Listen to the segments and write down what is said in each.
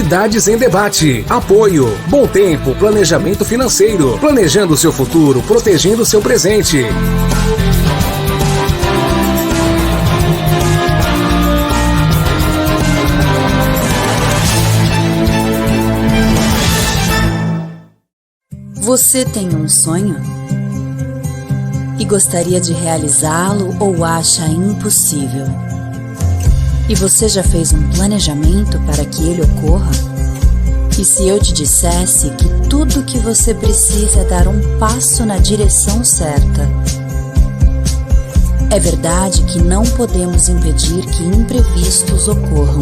Cidades em Debate. Apoio. Bom Tempo, planejamento financeiro. Planejando seu futuro, protegendo seu presente. Você tem um sonho? E gostaria de realizá-lo ou acha impossível? E você já fez um planejamento para que ele ocorra? E se eu te dissesse que tudo o que você precisa é dar um passo na direção certa? É verdade que não podemos impedir que imprevistos ocorram,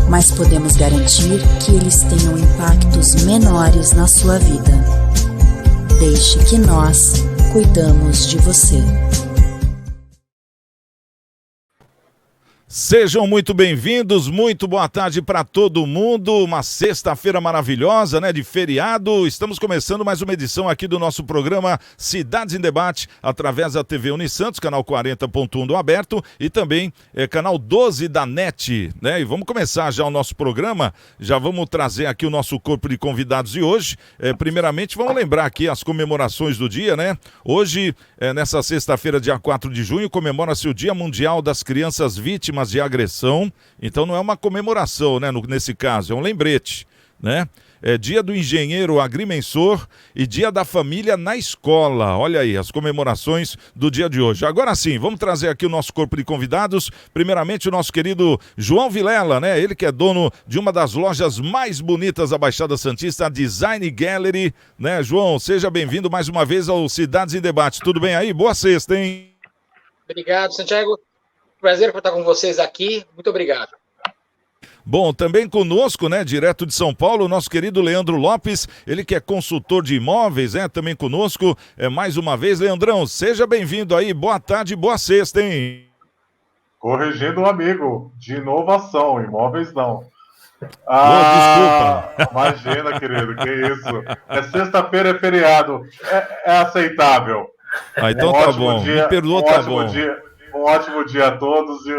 mas podemos garantir que eles tenham impactos menores na sua vida. Deixe que nós cuidamos de você. Sejam muito bem-vindos, muito boa tarde para todo mundo, uma sexta-feira maravilhosa, né, de feriado. Estamos começando mais uma edição aqui do nosso programa Cidades em Debate, através da TV Unisantos, canal 40.1 do Aberto e também canal 12 da NET, né, e vamos começar já o nosso programa, já vamos trazer aqui o nosso corpo de convidados de hoje. Primeiramente, vamos lembrar aqui as comemorações do dia, né, hoje, nessa sexta-feira, dia 4 de junho, comemora-se o Dia Mundial das Crianças Vítimas de agressão, então não é uma comemoração, né, nesse caso, é um lembrete, né? É Dia do Engenheiro Agrimensor e Dia da Família na Escola. Olha aí, as comemorações do dia de hoje. Agora sim, vamos trazer aqui o nosso corpo de convidados. Primeiramente, o nosso querido João Vilela, né? Ele que é dono de uma das lojas mais bonitas da Baixada Santista, a Design Gallery, né? João, seja bem-vindo mais uma vez ao Cidades em Debate. Tudo bem aí? Boa sexta, hein? Obrigado, Santiago. Prazer por estar com vocês aqui. Muito obrigado. Bom, também conosco, né, direto de São Paulo, o nosso querido Leandro Lopes, ele que é consultor de imóveis, né, também conosco, mais uma vez. Leandrão, seja bem-vindo aí, boa tarde, boa sexta, hein? Corrigindo um amigo, de inovação, imóveis não. Desculpa. Imagina, querido, que isso. É sexta-feira, é feriado, é aceitável. Então tá bom, dia, me perdoa, tá bom. Um ótimo dia a todos e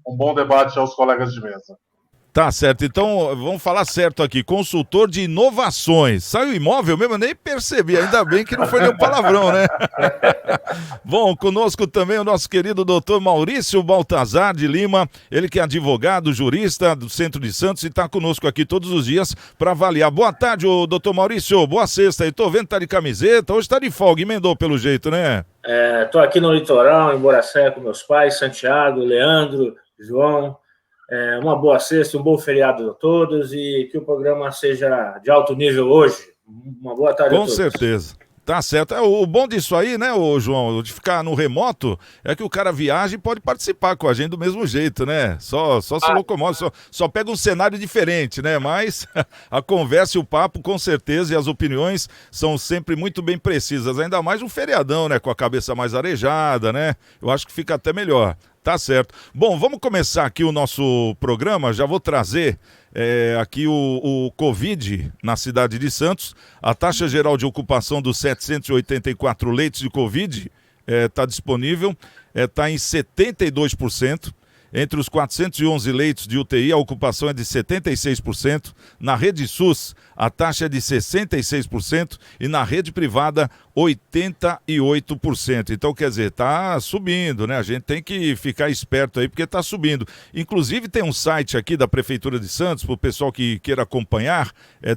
um bom debate aos colegas de mesa. Tá certo, então vamos falar certo aqui, consultor de inovações. Saiu imóvel mesmo? Eu nem percebi, ainda bem que não foi nenhum palavrão, né? Bom, conosco também o nosso querido doutor Maurício Baltazar de Lima, ele que é advogado, jurista do Centro de Santos e está conosco aqui todos os dias para avaliar. Boa tarde, doutor Maurício, boa sexta aí, tô vendo que tá de camiseta, hoje tá de folga, emendou pelo jeito, né? Tô aqui no litoral, em Boracé, com meus pais, Santiago, Leandro, João. Uma boa sexta, um bom feriado a todos e que o programa seja de alto nível hoje. Uma boa tarde a todos. Com certeza. Tá certo. O bom disso aí, né, João, de ficar no remoto, é que o cara viaja e pode participar com a gente do mesmo jeito, né? Só se locomove, só pega um cenário diferente, né? Mas a conversa e o papo, com certeza, e as opiniões são sempre muito bem precisas. Ainda mais um feriadão, né? Com a cabeça mais arejada, né? Eu acho que fica até melhor. Tá certo. Bom, vamos começar aqui o nosso programa. Já vou trazer aqui o Covid na cidade de Santos. A taxa geral de ocupação dos 784 leitos de Covid está disponível, está em 72%. Entre os 411 leitos de UTI, a ocupação é de 76%. Na rede SUS, a taxa é de 66% e na rede privada, 88%. Então, quer dizer, está subindo, né? A gente tem que ficar esperto aí, porque está subindo. Inclusive, tem um site aqui da Prefeitura de Santos, para o pessoal que queira acompanhar,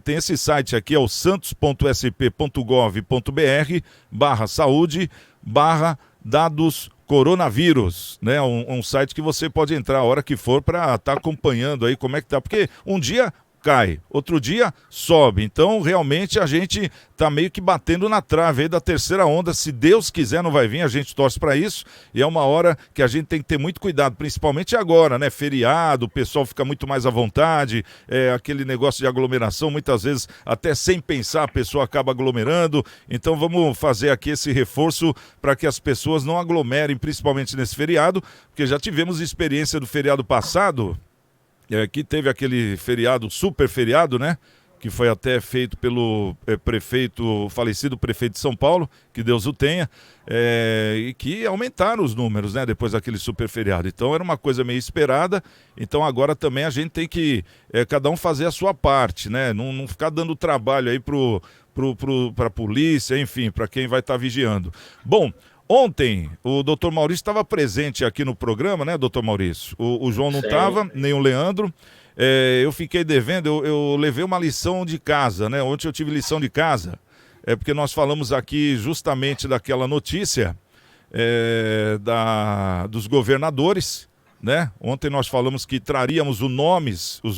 tem esse site aqui, é o santos.sp.gov.br/saúde/dados coronavírus, né? Um site que você pode entrar a hora que for para estar acompanhando aí como é que tá, porque um dia cai, outro dia sobe, então realmente a gente tá meio que batendo na trave aí da terceira onda, se Deus quiser não vai vir, a gente torce para isso, e é uma hora que a gente tem que ter muito cuidado, principalmente agora, né, feriado, o pessoal fica muito mais à vontade, aquele negócio de aglomeração, muitas vezes até sem pensar a pessoa acaba aglomerando, então vamos fazer aqui esse reforço para que as pessoas não aglomerem, principalmente nesse feriado, porque já tivemos experiência do feriado passado, que teve aquele feriado, super feriado, né? que foi até feito pelo falecido prefeito de São Paulo, que Deus o tenha, e que aumentaram os números, né, depois daquele super feriado. Então era uma coisa meio esperada, então agora também a gente tem que cada um fazer a sua parte, né, não ficar dando trabalho aí para a polícia, enfim, para quem vai estar vigiando. Bom, ontem o doutor Maurício estava presente aqui no programa, né, doutor Maurício? O João não estava, nem o Leandro. Eu fiquei devendo, eu levei uma lição de casa, né? Ontem eu tive lição de casa, porque nós falamos aqui justamente daquela notícia dos governadores, né? Ontem nós falamos que traríamos os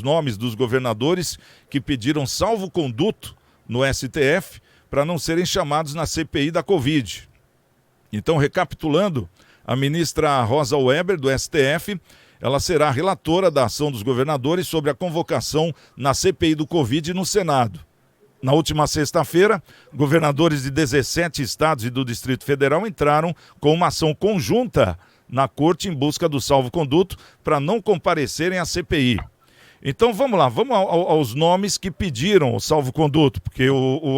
nomes dos governadores que pediram salvo-conduto no STF para não serem chamados na CPI da Covid. Então, recapitulando, a ministra Rosa Weber, do STF, ela será relatora da ação dos governadores sobre a convocação na CPI do Covid no Senado. Na última sexta-feira, governadores de 17 estados e do Distrito Federal entraram com uma ação conjunta na corte em busca do salvo-conduto para não comparecerem à CPI. Então vamos lá, vamos aos nomes que pediram o salvo-conduto, porque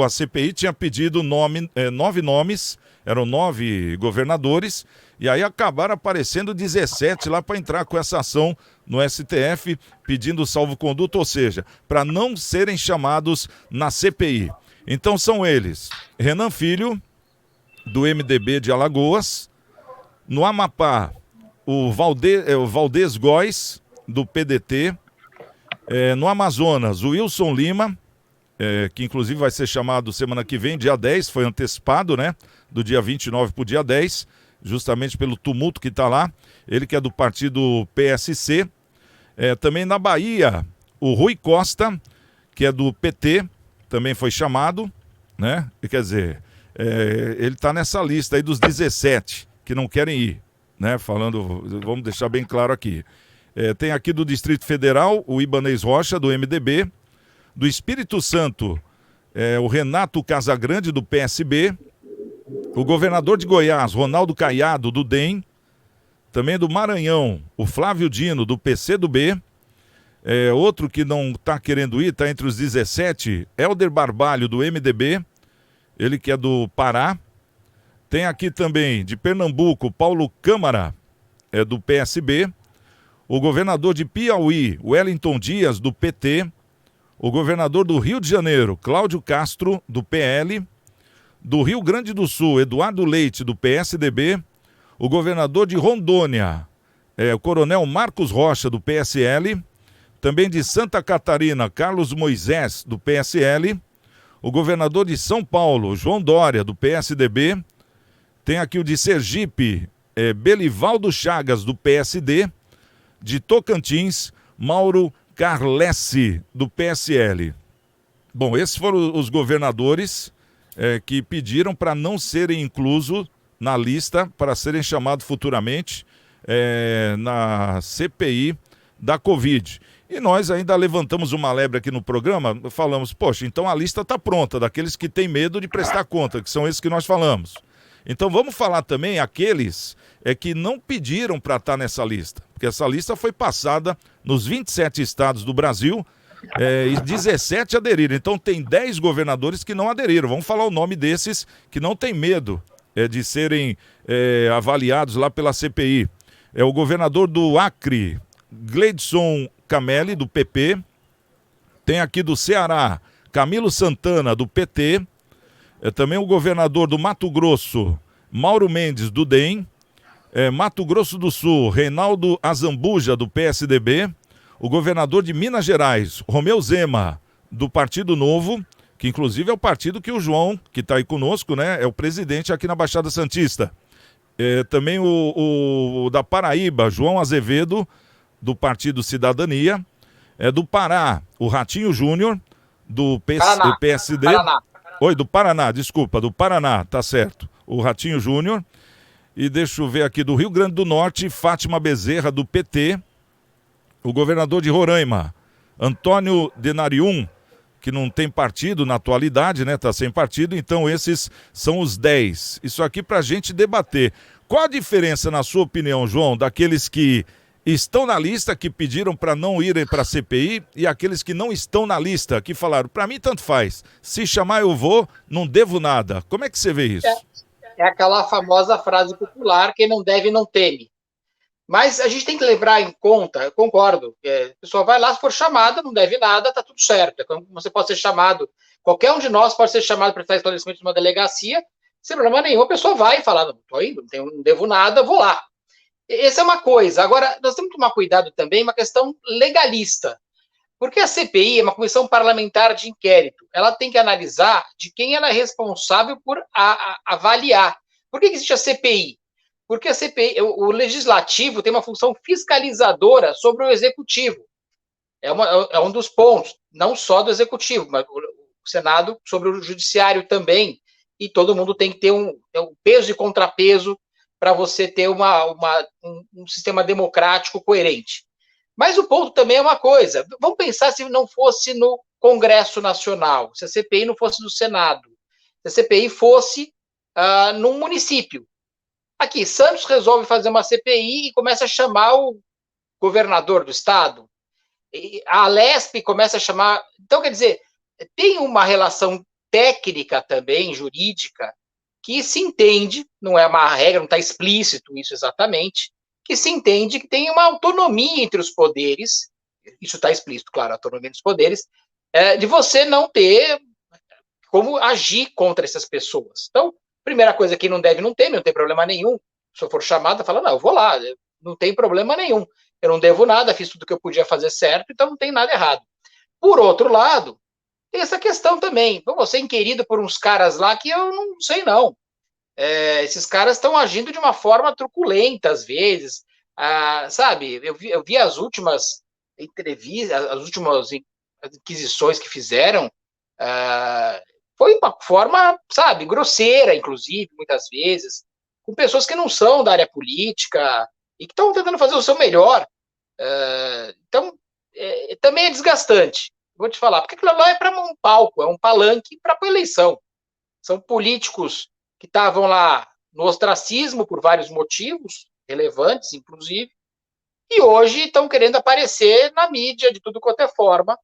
a CPI tinha pedido 9 nomes, eram 9 governadores, e aí acabaram aparecendo 17 lá para entrar com essa ação no STF, pedindo salvo-conduto, ou seja, para não serem chamados na CPI. Então são eles: Renan Filho, do MDB de Alagoas; no Amapá, o Valdez Góes, do PDT; no Amazonas, o Wilson Lima, que inclusive vai ser chamado semana que vem, dia 10, foi antecipado, né, do dia 29 para o dia 10, justamente pelo tumulto que está lá, ele que é do partido PSC. Também na Bahia, o Rui Costa, que é do PT, também foi chamado, né? Quer dizer, ele está nessa lista aí dos 17 que não querem ir, né? Falando, vamos deixar bem claro aqui. Tem aqui do Distrito Federal o Ibanez Rocha, do MDB; do Espírito Santo, o Renato Casagrande, do PSB; o governador de Goiás, Ronaldo Caiado, do DEM; também do Maranhão, o Flávio Dino, do PCdoB; outro que não está querendo ir, está entre os 17, Helder Barbalho, do MDB, ele que é do Pará. Tem aqui também, de Pernambuco, Paulo Câmara, do PSB; o governador de Piauí, Wellington Dias, do PT; o governador do Rio de Janeiro, Cláudio Castro, do PL; do Rio Grande do Sul, Eduardo Leite, do PSDB; o governador de Rondônia, o coronel Marcos Rocha, do PSL; também de Santa Catarina, Carlos Moisés, do PSL; o governador de São Paulo, João Dória, do PSDB; tem aqui o de Sergipe, Belivaldo Chagas, do PSD; de Tocantins, Mauro Carlessi, do PSL. Bom, esses foram os governadores que pediram para não serem inclusos na lista, para serem chamados futuramente na CPI da Covid. E nós ainda levantamos uma lebre aqui no programa, falamos, poxa, então a lista está pronta, daqueles que têm medo de prestar conta, que são esses que nós falamos. Então vamos falar também aqueles que não pediram para estar nessa lista, porque essa lista foi passada nos 27 estados do Brasil, e 17 aderiram. Então tem 10 governadores que não aderiram. Vamos falar o nome desses que não tem medo de serem avaliados lá pela CPI. O governador do Acre, Gleidson Camelli, do PP. Tem aqui do Ceará, Camilo Santana, do PT. Também o governador do Mato Grosso, Mauro Mendes, do DEM. Mato Grosso do Sul, Reinaldo Azambuja, do PSDB. O governador de Minas Gerais, Romeu Zema, do Partido Novo, que inclusive é o partido que o João, que está aí conosco, né, é o presidente aqui na Baixada Santista. Também o da Paraíba, João Azevedo, do Partido Cidadania. Do Pará, o Ratinho Júnior, do PSD. Paraná. Oi, do Paraná, desculpa, do Paraná, tá certo. O Ratinho Júnior. E deixa eu ver aqui, do Rio Grande do Norte, Fátima Bezerra, do PT. O governador de Roraima, Antônio Denarium, que não tem partido na atualidade, né? Tá sem partido, então esses são os 10. Isso aqui pra gente debater. Qual a diferença, na sua opinião, João, daqueles que estão na lista, que pediram para não irem para a CPI, e aqueles que não estão na lista, que falaram, para mim tanto faz, se chamar eu vou, não devo nada. Como é que você vê isso? É aquela famosa frase popular, quem não deve não teme. Mas a gente tem que levar em conta, eu concordo, a pessoa vai lá, se for chamada, não deve nada, tá tudo certo. Você pode ser chamado, qualquer um de nós pode ser chamado para prestar esclarecimento numa delegacia, sem problema nenhum, a pessoa vai e fala, não estou indo, não devo nada, vou lá. Essa é uma coisa. Agora, nós temos que tomar cuidado também, uma questão legalista. Porque a CPI é uma comissão parlamentar de inquérito. Ela tem que analisar de quem ela é responsável por avaliar. Por que existe a CPI? Porque a CPI, o legislativo tem uma função fiscalizadora sobre o executivo. É um dos pontos, não só do executivo, mas o Senado sobre o judiciário também. E todo mundo tem que ter um peso e contrapeso para você ter um sistema democrático coerente. Mas o ponto também é uma coisa, vamos pensar se não fosse no Congresso Nacional, se a CPI não fosse no Senado, se a CPI fosse num município. Aqui, Santos resolve fazer uma CPI e começa a chamar o governador do estado, a Alesp começa a chamar... Então, quer dizer, tem uma relação técnica também, jurídica, que se entende, não é uma regra, não está explícito isso exatamente, que se entende que tem uma autonomia entre os poderes, isso está explícito, claro, a autonomia entre os poderes, de você não ter como agir contra essas pessoas. Então, primeira coisa, quem não deve não tem problema nenhum. Se eu for chamada, fala, não, eu vou lá, não tem problema nenhum. Eu não devo nada, fiz tudo que eu podia fazer certo, então não tem nada errado. Por outro lado, tem essa questão também. Vou ser inquirido por uns caras lá que eu não sei, não. Esses caras estão agindo de uma forma truculenta, às vezes. Sabe, eu vi as últimas entrevistas, as últimas inquisições que fizeram, foi uma forma, sabe, grosseira, inclusive, muitas vezes, com pessoas que não são da área política e que estão tentando fazer o seu melhor. Então, também é desgastante. Vou te falar, porque aquilo lá é para um palco, é um palanque para a eleição. São políticos que estavam lá no ostracismo por vários motivos, relevantes, inclusive, e hoje estão querendo aparecer na mídia de tudo quanto é forma.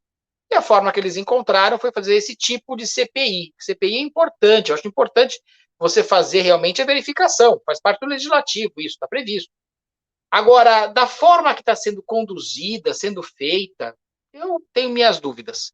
E a forma que eles encontraram foi fazer esse tipo de CPI. CPI é importante, eu acho importante você fazer realmente a verificação, faz parte do legislativo, isso está previsto. Agora, da forma que está sendo conduzida, sendo feita, eu tenho minhas dúvidas.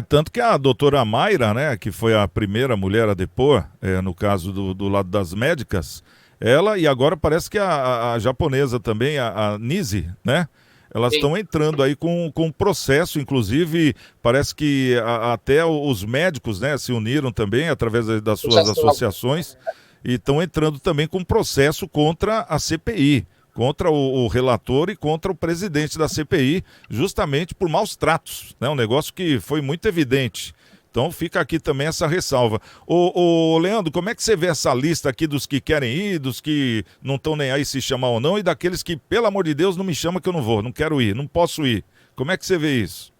Tanto que a doutora Mayra, né, que foi a primeira mulher a depor, no caso do lado das médicas, ela, e agora parece que a japonesa também, a Nise, né, elas estão entrando aí com processo, inclusive parece que até os médicos, né, se uniram também através das suas associações e estão entrando também com processo contra a CPI, contra o relator e contra o presidente da CPI, justamente por maus tratos, né? Um negócio que foi muito evidente. Então fica aqui também essa ressalva. Ô Leandro, como é que você vê essa lista aqui dos que querem ir, dos que não estão nem aí se chamar ou não, e daqueles que, pelo amor de Deus, não me chama que eu não vou, não quero ir, não posso ir. Como é que você vê isso?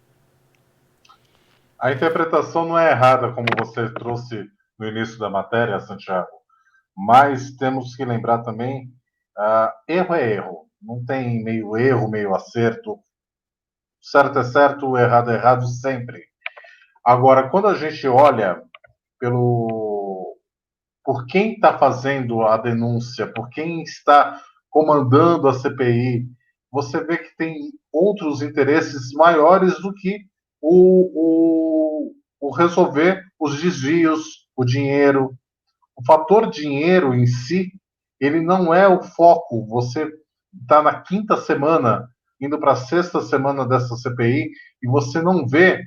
A interpretação não é errada, como você trouxe no início da matéria, Santiago, mas temos que lembrar também, erro é erro. Não tem meio erro, meio acerto. Certo é certo, errado é errado sempre. Agora, quando a gente olha por quem está fazendo a denúncia, por quem está comandando a CPI, você vê que tem outros interesses maiores do que o resolver os desvios, o dinheiro. O fator dinheiro em si, ele não é o foco. Você está na quinta semana, indo para a sexta semana dessa CPI, e você não vê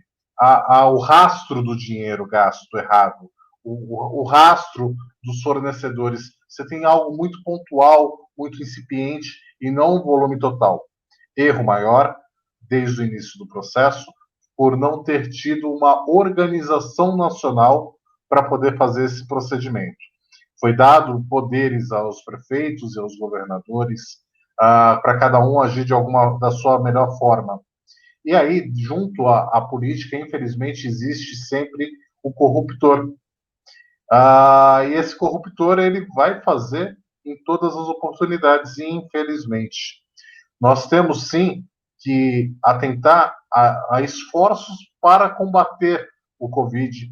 o rastro do dinheiro gasto errado, o rastro dos fornecedores. Você tem algo muito pontual, muito incipiente, e não um volume total. Erro maior, desde o início do processo, por não ter tido uma organização nacional para poder fazer esse procedimento. Foi dado poderes aos prefeitos e aos governadores para cada um agir da sua melhor forma. E aí, junto à política, infelizmente, existe sempre o corruptor. E esse corruptor ele vai fazer em todas as oportunidades, infelizmente. Nós temos, sim, que atentar a esforços para combater o Covid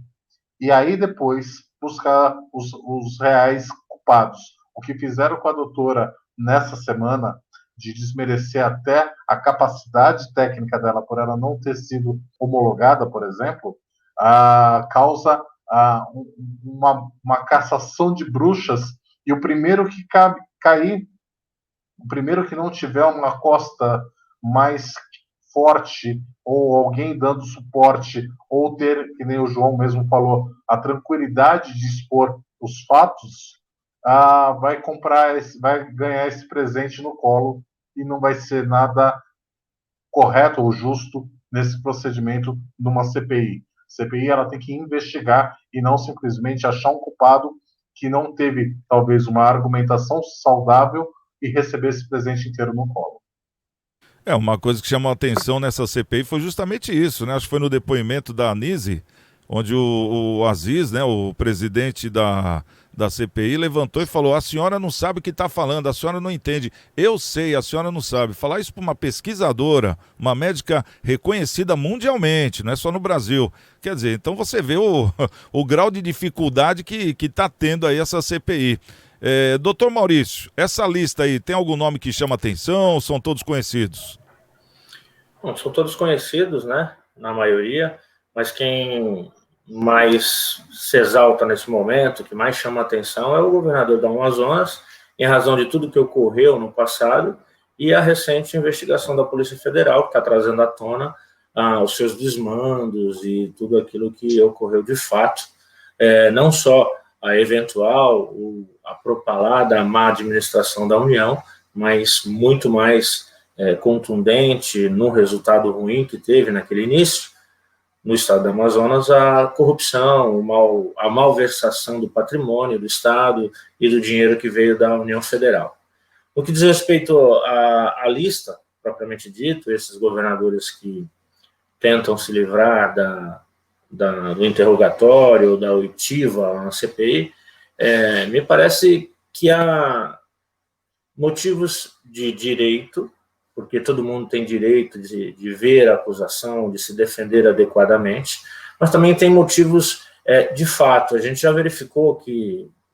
e aí depois buscar os reais culpados. O que fizeram com a doutora nessa semana, de desmerecer até a capacidade técnica dela por ela não ter sido homologada, por exemplo, causa uma cassação de bruxas, e o primeiro que cair, o primeiro que não tiver uma costa mais forte, ou alguém dando suporte, ou ter, que nem o João mesmo falou, a tranquilidade de expor os fatos, vai ganhar esse presente no colo, e não vai ser nada correto ou justo nesse procedimento numa CPI. CPI ela tem que investigar e não simplesmente achar um culpado que não teve, talvez, uma argumentação saudável e receber esse presente inteiro no colo. Uma coisa que chamou a atenção nessa CPI foi justamente isso, né? Acho que foi no depoimento da Anísio, onde o Aziz, né, o presidente da CPI, levantou e falou: a senhora não sabe o que está falando, a senhora não entende. Eu sei, a senhora não sabe. Falar isso para uma pesquisadora, uma médica reconhecida mundialmente, não é só no Brasil. Quer dizer, então você vê o grau de dificuldade que está tendo aí essa CPI. Doutor Maurício, essa lista aí, tem algum nome que chama atenção ou são todos conhecidos? Bom, são todos conhecidos, né, na maioria, mas quem mais se exalta nesse momento, que mais chama atenção, é o governador do Amazonas, em razão de tudo que ocorreu no passado e a recente investigação da Polícia Federal, que está trazendo à tona os seus desmandos e tudo aquilo que ocorreu de fato, não só a eventual, a propalada má administração da União, mas muito mais contundente no resultado ruim que teve naquele início, no estado do Amazonas, a corrupção, a malversação do patrimônio do estado e do dinheiro que veio da União Federal. No que diz respeito à lista, propriamente dito, esses governadores que tentam se livrar do interrogatório, da oitiva na CPI, me parece que há motivos de direito, porque todo mundo tem direito de ver a acusação, de se defender adequadamente, mas também tem motivos de fato. A gente já verificou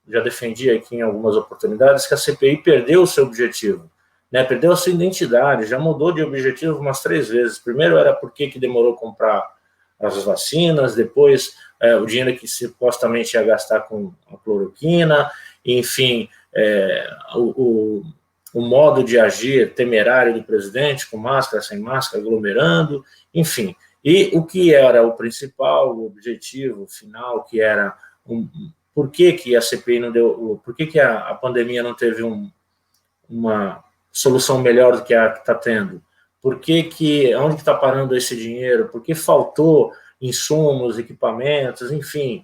já defendi aqui em algumas oportunidades, que a CPI perdeu o seu objetivo, né? Perdeu a sua identidade, já mudou de objetivo umas 3 vezes. Primeiro era por que demorou a comprar as vacinas, depois o dinheiro que supostamente ia gastar com a cloroquina, enfim, o modo de agir temerário do presidente, com máscara, sem máscara, aglomerando, enfim. E o que era o principal, o objetivo final, que era por que a CPI não deu, por que a pandemia não teve uma solução melhor do que a que está tendo? Onde está parando esse dinheiro? Por que faltou insumos, equipamentos, enfim?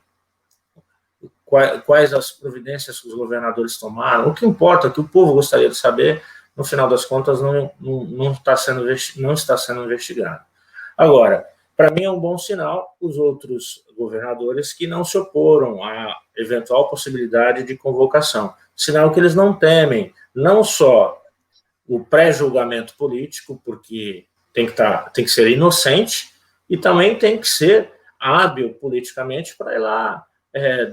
Quais as providências que os governadores tomaram? O que importa, o que o povo gostaria de saber, no final das contas, não está sendo investigado. Agora, para mim é um bom sinal os outros governadores que não se oporam à eventual possibilidade de convocação. Sinal que eles não temem, não só o pré-julgamento político, porque tem que ser inocente, e também tem que ser hábil politicamente para ir lá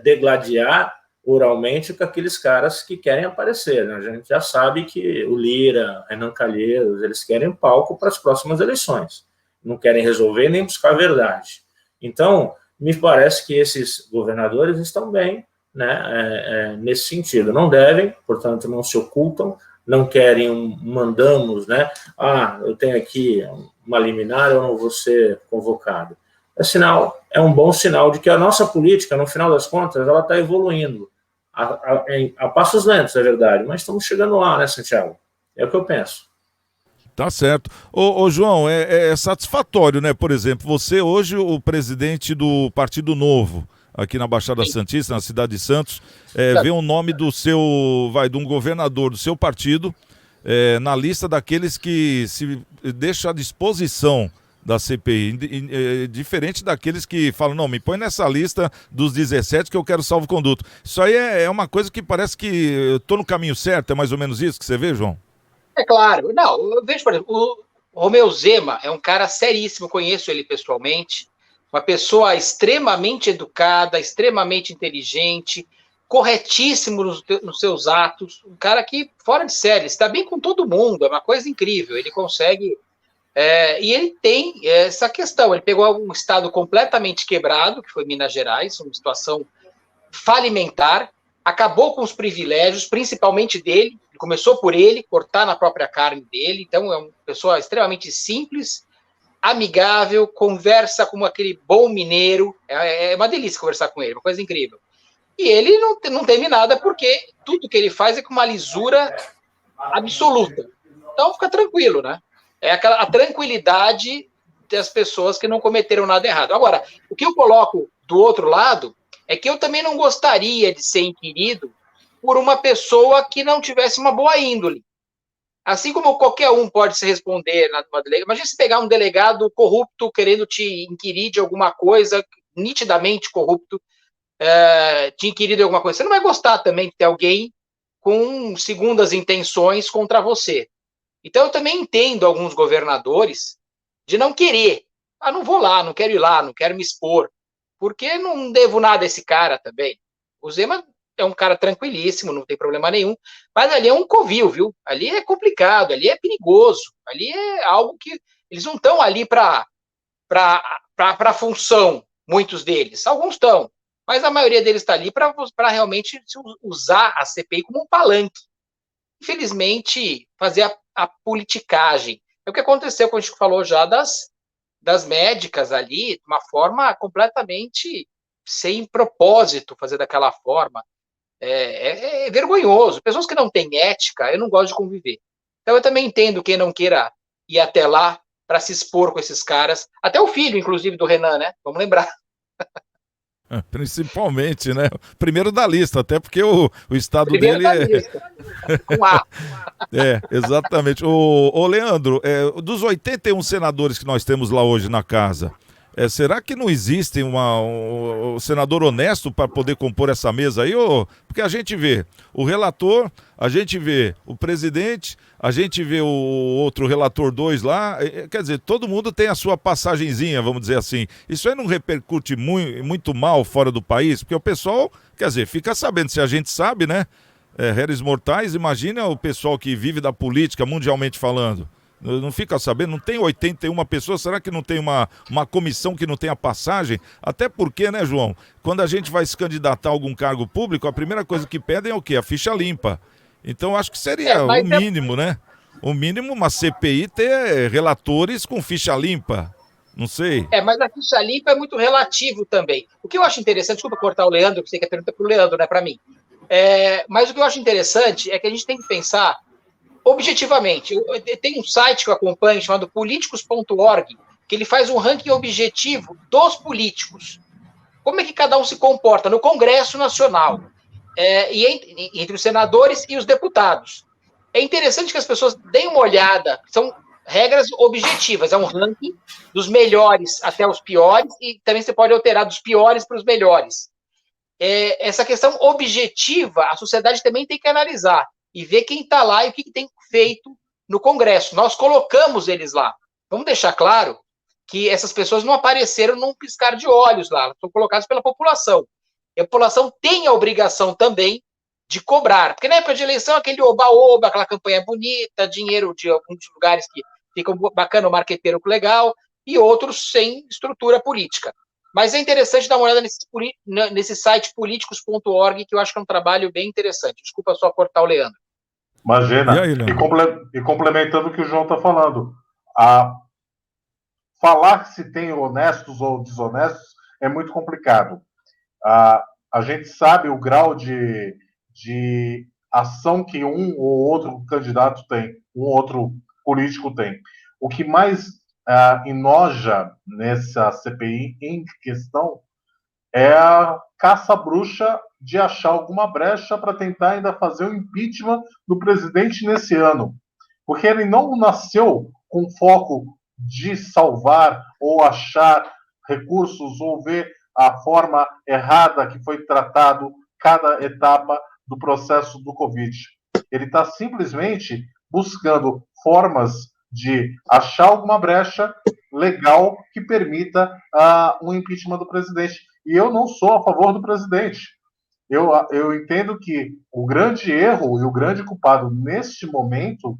degladiar oralmente com aqueles caras que querem aparecer, né? A gente já sabe que o Lira, Renan Calheiros, eles querem palco para as próximas eleições, não querem resolver nem buscar a verdade. Então, me parece que esses governadores estão bem, né, nesse sentido. Não devem, portanto, não se ocultam, não querem mandamos, né? Eu tenho aqui uma liminar, eu não vou ser convocado. É um bom sinal de que a nossa política, no final das contas, ela está evoluindo a passos lentos, é verdade, mas estamos chegando lá, né, Santiago? É o que eu penso. Tá certo. Ô João, é satisfatório, né? Por exemplo, você hoje, o presidente do Partido Novo, aqui na Baixada Santista, na cidade de Santos, vê o nome de um governador do seu partido na lista daqueles que se deixam à disposição da CPI, diferente daqueles que falam, não, me põe nessa lista dos 17 que eu quero salvo-conduto. Isso aí é uma coisa que parece que eu estou no caminho certo, é mais ou menos isso que você vê, João? É claro. Não, eu vejo, por exemplo, o Romeu Zema é um cara seríssimo, conheço ele pessoalmente, uma pessoa extremamente educada, extremamente inteligente, corretíssimo nos seus atos, um cara que, fora de série, está bem com todo mundo, é uma coisa incrível, ele consegue... e ele tem essa questão, ele pegou um estado completamente quebrado, que foi Minas Gerais, uma situação falimentar, acabou com os privilégios, principalmente dele, começou por ele, cortar na própria carne dele, então é uma pessoa extremamente simples, amigável, conversa como aquele bom mineiro, é uma delícia conversar com ele, uma coisa incrível. E ele não teme nada, porque tudo que ele faz é com uma lisura absoluta. Então fica tranquilo, né? É a tranquilidade das pessoas que não cometeram nada errado. Agora, o que eu coloco do outro lado é que eu também não gostaria de ser inquirido por uma pessoa que não tivesse uma boa índole. Assim como qualquer um pode se responder na delegacia, imagina se pegar um delegado corrupto querendo te inquirir de alguma coisa, nitidamente corrupto, te inquirir de alguma coisa. Você não vai gostar também de ter alguém com segundas intenções contra você. Então eu também entendo alguns governadores de não querer. Não vou lá, não quero ir lá, não quero me expor, porque não devo nada a esse cara também. O Zema é um cara tranquilíssimo, não tem problema nenhum, mas ali é um covil, viu? Ali é complicado, ali é perigoso, ali é algo que eles não estão ali para função, muitos deles. Alguns estão, mas a maioria deles está ali para realmente usar a CPI como um palanque. Infelizmente, fazer a politicagem. É o que aconteceu, como a gente falou já, das médicas ali, de uma forma completamente sem propósito, fazer daquela forma. É vergonhoso. Pessoas que não têm ética, eu não gosto de conviver. Então, eu também entendo quem não queira ir até lá para se expor com esses caras. Até o filho, inclusive, do Renan, né? Vamos lembrar. Principalmente, né? Primeiro da lista, até porque o estado Primeiro dele da lista. Com A. Exatamente. Ô Leandro, dos 81 senadores que nós temos lá hoje na casa, será que não existe um senador honesto para poder compor essa mesa aí? Porque a gente vê o relator, a gente vê o presidente, a gente vê o outro relator 2 lá, quer dizer, todo mundo tem a sua passagenzinha, vamos dizer assim. Isso aí não repercute muito mal fora do país? Porque o pessoal, quer dizer, fica sabendo, se a gente sabe, né? Réis mortais, imagina o pessoal que vive da política, mundialmente falando. Não fica sabendo, não tem 81 pessoas, será que não tem uma comissão que não tem a passagem? Até porque, né, João, quando a gente vai se candidatar a algum cargo público, a primeira coisa que pedem é o quê? A ficha limpa. Então, acho que seria o mínimo, né? O mínimo, uma CPI ter relatores com ficha limpa. Não sei. Mas a ficha limpa é muito relativo também. O que eu acho interessante, desculpa cortar o Leandro, que você quer perguntar para o Leandro, não é para mim. Mas o que eu acho interessante é que a gente tem que pensar objetivamente. Tem um site que eu acompanho chamado políticos.org, que ele faz um ranking objetivo dos políticos. Como é que cada um se comporta no Congresso Nacional, e entre os senadores e os deputados. É interessante que as pessoas deem uma olhada, são regras objetivas, é um ranking dos melhores até os piores, e também você pode alterar dos piores para os melhores. Essa questão objetiva, a sociedade também tem que analisar e ver quem está lá e o que tem feito no Congresso. Nós colocamos eles lá. Vamos deixar claro que essas pessoas não apareceram num piscar de olhos lá, elas foram colocadas pela população. E a população tem a obrigação também de cobrar, porque na época de eleição, aquele oba-oba, aquela campanha bonita, dinheiro de alguns lugares que ficam bacana, o marqueteiro legal, e outros sem estrutura política. Mas é interessante dar uma olhada nesse site políticos.org, que eu acho que é um trabalho bem interessante. Desculpa só cortar o Leandro. Imagina. E complementando o que o João está falando, falar se tem honestos ou desonestos é muito complicado. A gente sabe o grau de ação que um ou outro candidato tem, um outro político tem. O que mais enoja nessa CPI em questão é a caça-bruxa de achar alguma brecha para tentar ainda fazer o impeachment do presidente nesse ano. Porque ele não nasceu com foco de salvar ou achar recursos ou ver a forma errada que foi tratado cada etapa do processo do Covid. Ele está simplesmente buscando formas de achar alguma brecha legal que permita um impeachment do presidente. E eu não sou a favor do presidente. Eu entendo que o grande erro e o grande culpado neste momento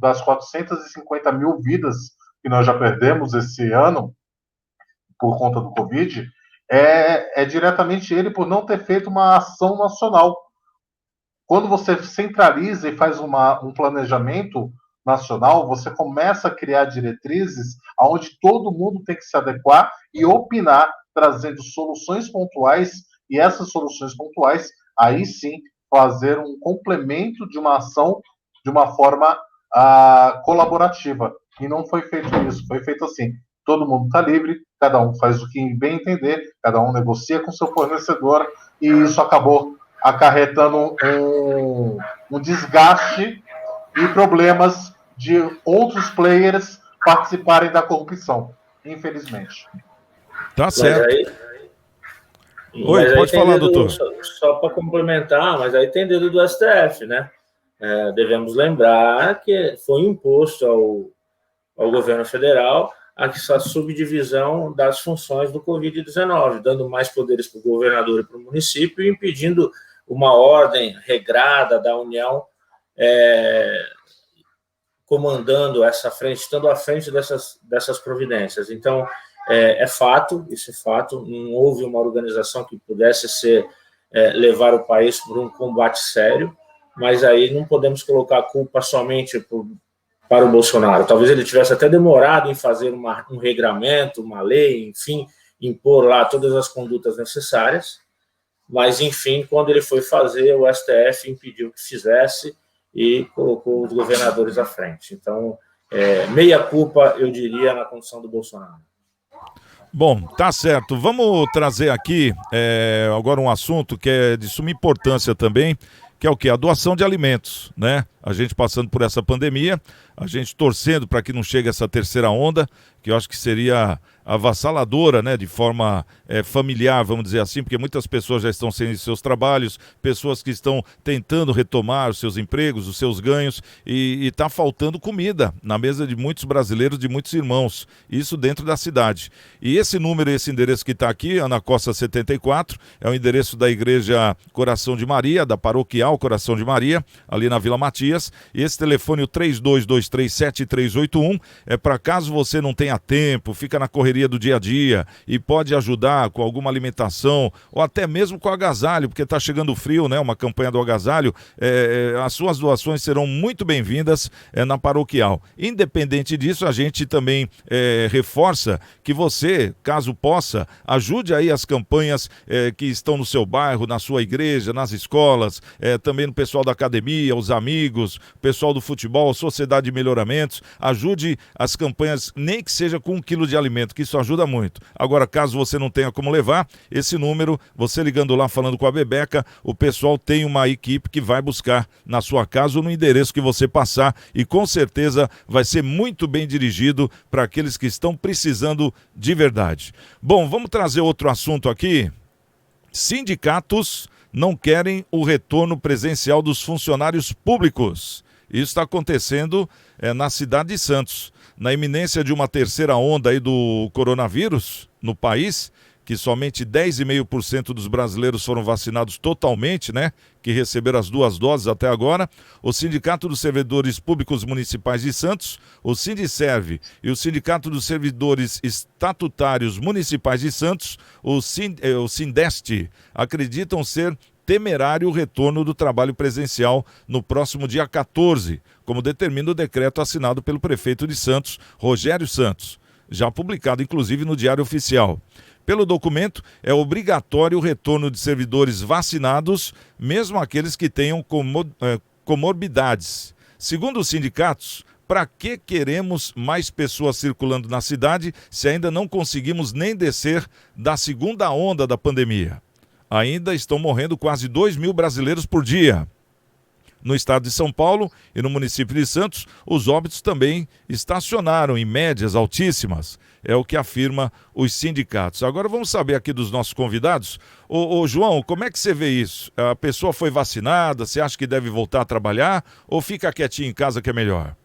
das 450 mil vidas que nós já perdemos esse ano por conta do Covid é diretamente ele por não ter feito uma ação nacional. Quando você centraliza e faz um planejamento nacional, você começa a criar diretrizes onde todo mundo tem que se adequar e opinar, trazendo soluções pontuais, e essas soluções pontuais, aí sim, fazer um complemento de uma ação de uma forma colaborativa. E não foi feito isso, foi feito assim. Todo mundo está livre, cada um faz o que bem entender, cada um negocia com seu fornecedor, e isso acabou acarretando um desgaste e problemas de outros players participarem da corrupção, infelizmente. Tá certo. Oi, pode falar, doutor. Só para complementar, mas aí tem dedo do STF, né? Devemos lembrar que foi imposto ao governo federal essa subdivisão das funções do Covid-19, dando mais poderes para o governador e para o município e impedindo uma ordem regrada da União comandando essa frente, estando à frente dessas providências. Então, isso é fato, não houve uma organização que pudesse levar o país por um combate sério, mas aí não podemos colocar a culpa somente para o Bolsonaro. Talvez ele tivesse até demorado em fazer um regramento, uma lei, enfim, impor lá todas as condutas necessárias, mas, enfim, quando ele foi fazer, o STF impediu que fizesse e colocou os governadores à frente. Então, meia culpa, eu diria, na condução do Bolsonaro. Bom, tá certo. Vamos trazer aqui agora um assunto que é de suma importância também, que é o quê? A doação de alimentos, né? A gente passando por essa pandemia, a gente torcendo para que não chegue essa terceira onda, que eu acho que seria avassaladora, né, de forma familiar, vamos dizer assim, porque muitas pessoas já estão sem seus trabalhos, pessoas que estão tentando retomar os seus empregos, os seus ganhos, e está faltando comida na mesa de muitos brasileiros, de muitos irmãos, isso dentro da cidade. E esse número, esse endereço que está aqui, Ana Costa 74, é o endereço da Igreja Coração de Maria, da Paroquial Coração de Maria, ali na Vila Matias, e esse telefone, o 32237381, é para caso você não tenha tempo, fica na correria do dia a dia e pode ajudar com alguma alimentação ou até mesmo com agasalho, porque está chegando frio, né? Uma campanha do agasalho, as suas doações serão muito bem-vindas na Paroquial. Independente disso, a gente também reforça que você, caso possa, ajude aí as campanhas que estão no seu bairro, na sua igreja, nas escolas, também no pessoal da academia, os amigos, pessoal do futebol, Sociedade de Melhoramentos, ajude as campanhas, nem que seja com 1 quilo de alimento, que isso ajuda muito. Agora, caso você não tenha como levar, esse número, você ligando lá, falando com a Bebeca, o pessoal tem uma equipe que vai buscar na sua casa ou no endereço que você passar e com certeza vai ser muito bem dirigido para aqueles que estão precisando de verdade. Bom, vamos trazer outro assunto aqui. Sindicatos não querem o retorno presencial dos funcionários públicos. Isso está acontecendo na cidade de Santos. Na iminência de uma terceira onda aí do coronavírus no país, que somente 10,5% dos brasileiros foram vacinados totalmente, né? Que receberam as 2 doses até agora. O Sindicato dos Servidores Públicos Municipais de Santos, o Sindiserve e o Sindicato dos Servidores Estatutários Municipais de Santos, o Sindeste, acreditam ser temerário o retorno do trabalho presencial no próximo dia 14, como determina o decreto assinado pelo prefeito de Santos, Rogério Santos, já publicado inclusive no Diário Oficial. Pelo documento, é obrigatório o retorno de servidores vacinados, mesmo aqueles que tenham comorbidades. Segundo os sindicatos, para que queremos mais pessoas circulando na cidade se ainda não conseguimos nem descer da segunda onda da pandemia? Ainda estão morrendo quase 2.000 brasileiros por dia. No estado de São Paulo e no município de Santos, os óbitos também estacionaram em médias altíssimas. é o que afirma os sindicatos. Agora vamos saber aqui dos nossos convidados. Ô João, como é que você vê isso? A pessoa foi vacinada, você acha que deve voltar a trabalhar ou fica quietinho em casa que é melhor?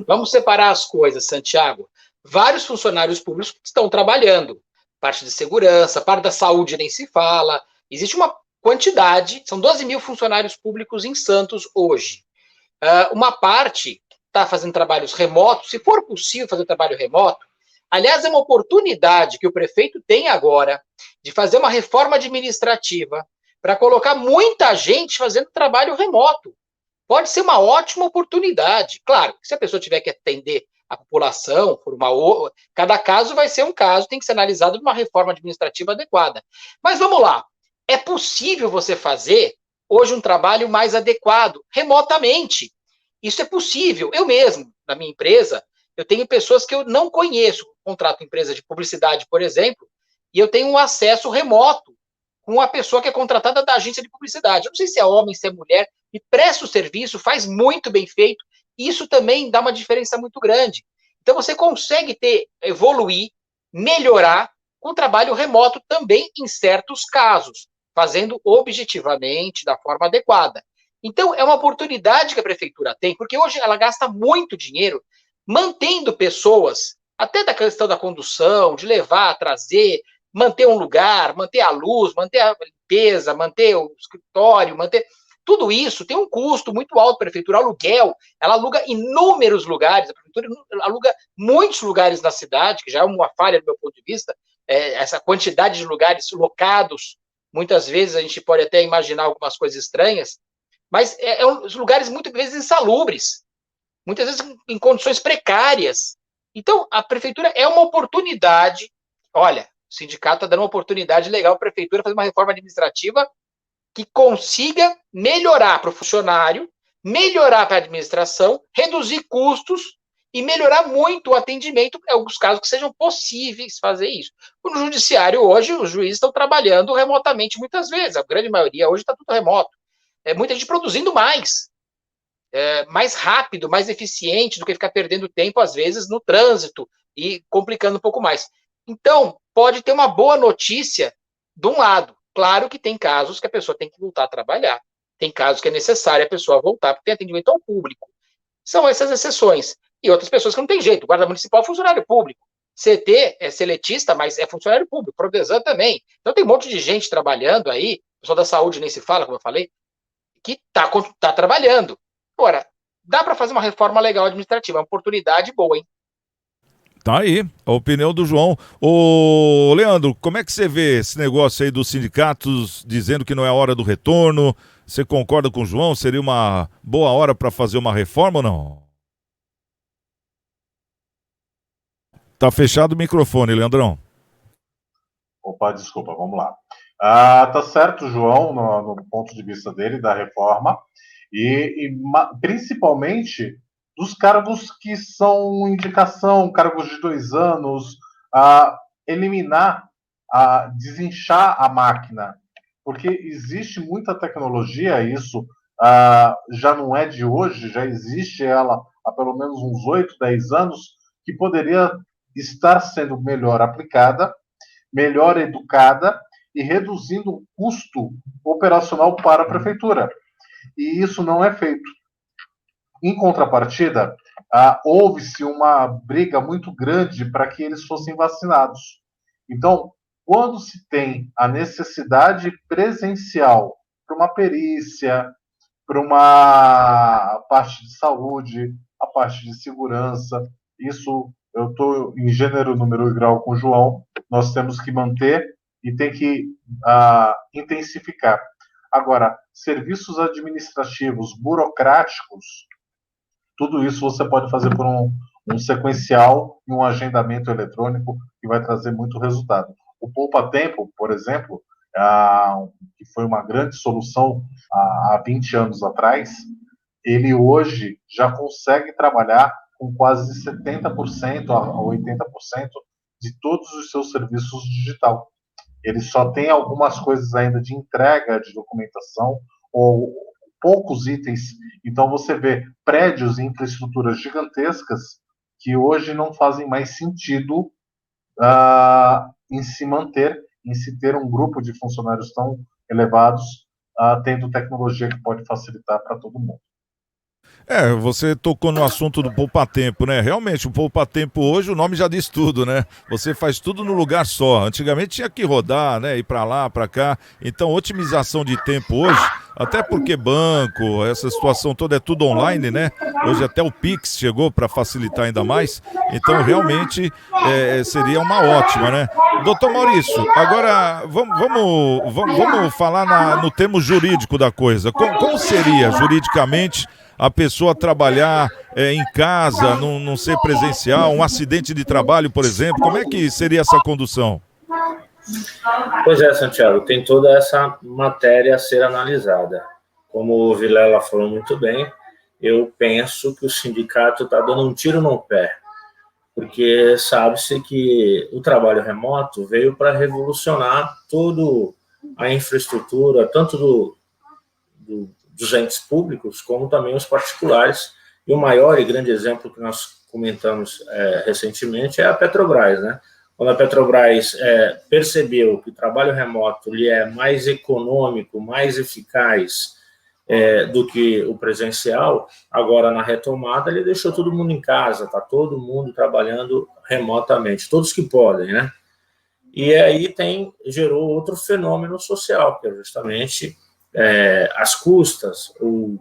Vamos separar as coisas, Santiago. Vários funcionários públicos estão trabalhando. Parte de segurança, parte da saúde nem se fala. Existe uma quantidade, são 12 mil funcionários públicos em Santos hoje. Uma parte está fazendo trabalhos remotos, se for possível fazer trabalho remoto. Aliás, é uma oportunidade que o prefeito tem agora de fazer uma reforma administrativa para colocar muita gente fazendo trabalho remoto. Pode ser uma ótima oportunidade. Claro, se a pessoa tiver que atender a população, cada caso vai ser um caso, tem que ser analisado de uma reforma administrativa adequada. Mas vamos lá, é possível você fazer hoje um trabalho mais adequado, remotamente. Isso é possível. Eu mesmo, na minha empresa, eu tenho pessoas que eu não conheço, contrato empresa de publicidade, por exemplo, e eu tenho um acesso remoto com a pessoa que é contratada da agência de publicidade. Eu não sei se é homem, se é mulher, e presta o serviço, faz muito bem feito, isso também dá uma diferença muito grande. Então você consegue evoluir, melhorar com o trabalho remoto também em certos casos, fazendo objetivamente, da forma adequada. Então é uma oportunidade que a prefeitura tem, porque hoje ela gasta muito dinheiro mantendo pessoas, até da questão da condução, de levar, trazer, manter um lugar, manter a luz, manter a limpeza, manter o escritório, manter... Tudo isso tem um custo muito alto. A prefeitura aluguel, ela aluga inúmeros lugares, a prefeitura aluga muitos lugares na cidade, que já é uma falha do meu ponto de vista, essa quantidade de lugares locados, muitas vezes a gente pode até imaginar algumas coisas estranhas, mas os lugares muitas vezes insalubres, muitas vezes em condições precárias. Então, a prefeitura é uma oportunidade, olha, o sindicato está dando uma oportunidade legal para a prefeitura fazer uma reforma administrativa que consiga melhorar para o funcionário, melhorar para a administração, reduzir custos e melhorar muito o atendimento em alguns casos que sejam possíveis fazer isso. No judiciário hoje, os juízes estão trabalhando remotamente muitas vezes, a grande maioria hoje está tudo remoto. Muita gente produzindo mais rápido, mais eficiente do que ficar perdendo tempo, às vezes, no trânsito e complicando um pouco mais. Então, pode ter uma boa notícia de um lado. Claro que tem casos que a pessoa tem que voltar a trabalhar. Tem casos que é necessário a pessoa voltar, porque tem atendimento ao público. São essas exceções. E outras pessoas que não tem jeito. O guarda municipal é funcionário público. CT é seletista, mas é funcionário público. Prodesan também. Então tem um monte de gente trabalhando aí, o pessoal da saúde nem se fala, como eu falei, que tá trabalhando. Agora, dá para fazer uma reforma legal administrativa, uma oportunidade boa, hein? Tá aí, a opinião do João. Ô, Leandro, como é que você vê esse negócio aí dos sindicatos dizendo que não é hora do retorno? Você concorda com o João? Seria uma boa hora para fazer uma reforma ou não? Tá fechado o microfone, Leandrão. Opa, desculpa, vamos lá. Tá certo, João, no ponto de vista dele, da reforma, e principalmente dos cargos que são indicação, cargos de 2 anos, eliminar, desinchar a máquina, porque existe muita tecnologia, isso já não é de hoje, já existe ela há pelo menos uns 8, 10 anos, que poderia estar sendo melhor aplicada, melhor educada e reduzindo o custo operacional para a prefeitura. E isso não é feito. Em contrapartida, houve-se uma briga muito grande para que eles fossem vacinados. Então, quando se tem a necessidade presencial para uma perícia, para uma parte de saúde, a parte de segurança, isso eu estou em gênero, número e grau com o João, nós temos que manter e tem que intensificar. Agora, serviços administrativos, burocráticos, tudo isso você pode fazer por um sequencial e um agendamento eletrônico que vai trazer muito resultado. O poupa-tempo, por exemplo, que foi uma grande solução há 20 anos atrás, ele hoje já consegue trabalhar com quase 70% a 80% de todos os seus serviços digital. Ele só tem algumas coisas ainda de entrega de documentação ou poucos itens. Então você vê prédios e infraestruturas gigantescas que hoje não fazem mais sentido em se manter, em se ter um grupo de funcionários tão elevados, tendo tecnologia que pode facilitar para todo mundo. Você tocou no assunto do poupa-tempo, né? Realmente, o poupa-tempo hoje, o nome já diz tudo, né? Você faz tudo no lugar só. Antigamente tinha que rodar, né? Ir pra lá, pra cá. Então, otimização de tempo hoje, até porque banco, essa situação toda é tudo online, né? Hoje até o Pix chegou para facilitar ainda mais. Então, realmente, seria uma ótima, né? Doutor Maurício, agora vamos falar no termo jurídico da coisa. Como seria juridicamente a pessoa trabalhar em casa, não ser presencial, um acidente de trabalho, por exemplo? Como é que seria essa condução? Pois é, Santiago, tem toda essa matéria a ser analisada. Como o Vilela falou muito bem, eu penso que o sindicato está dando um tiro no pé, porque sabe-se que o trabalho remoto veio para revolucionar toda a infraestrutura, tanto dos entes públicos, como também os particulares. E o maior e grande exemplo que nós comentamos recentemente é a Petrobras, né? Quando a Petrobras percebeu que o trabalho remoto ele é mais econômico, mais eficaz do que o presencial, agora na retomada ele deixou todo mundo em casa, está todo mundo trabalhando remotamente, todos que podem, né? E aí gerou outro fenômeno social, que é justamente as custas, ou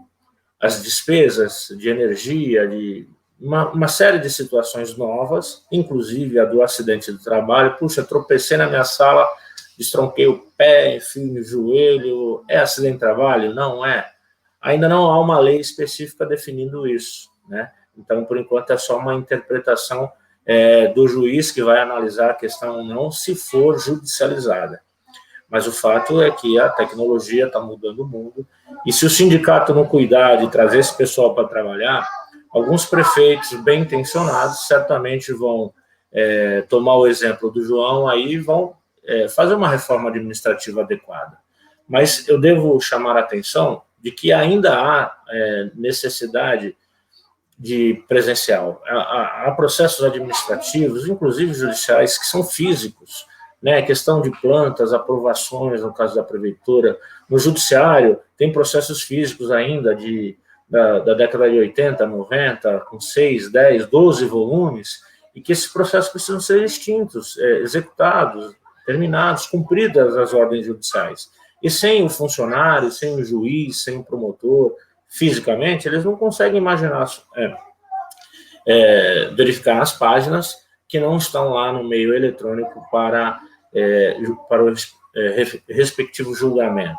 as despesas de energia, de uma série de situações novas, inclusive a do acidente de trabalho. Puxa, tropecei na minha sala, destronquei o pé, enfim, o joelho. É acidente de trabalho? Não é. Ainda não há uma lei específica definindo isso, né? Então, por enquanto, é só uma interpretação do juiz que vai analisar a questão ou não, se for judicializada. Mas o fato é que a tecnologia está mudando o mundo, e se o sindicato não cuidar de trazer esse pessoal para trabalhar, alguns prefeitos bem intencionados certamente vão tomar o exemplo do João aí e vão fazer uma reforma administrativa adequada. Mas eu devo chamar a atenção de que ainda há necessidade de presencial. Há processos administrativos, inclusive judiciais, que são físicos, né, questão de plantas, aprovações, no caso da prefeitura. No judiciário, tem processos físicos ainda da década de 80, 90, com 6, 10, 12 volumes, e que esses processos precisam ser extintos, executados, terminados, cumpridas as ordens judiciais. E sem o funcionário, sem o juiz, sem o promotor, fisicamente, eles não conseguem imaginar, verificar as páginas que não estão lá no meio eletrônico para o respectivo julgamento.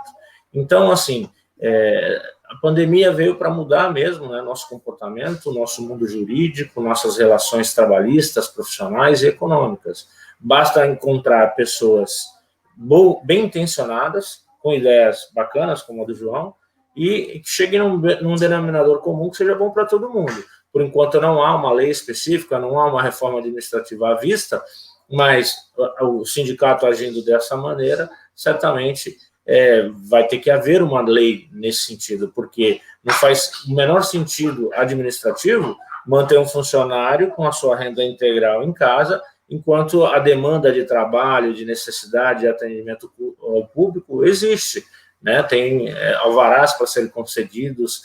Então, assim, a pandemia veio para mudar mesmo, né, nosso comportamento, nosso mundo jurídico, nossas relações trabalhistas, profissionais e econômicas. Basta encontrar pessoas bem intencionadas, com ideias bacanas, como a do João, e que cheguem num denominador comum que seja bom para todo mundo. Por enquanto, não há uma lei específica, não há uma reforma administrativa à vista, mas o sindicato agindo dessa maneira, certamente vai ter que haver uma lei nesse sentido, porque não faz o menor sentido administrativo manter um funcionário com a sua renda integral em casa, enquanto a demanda de trabalho, de necessidade de atendimento ao público existe, né? Tem alvarás para serem concedidos,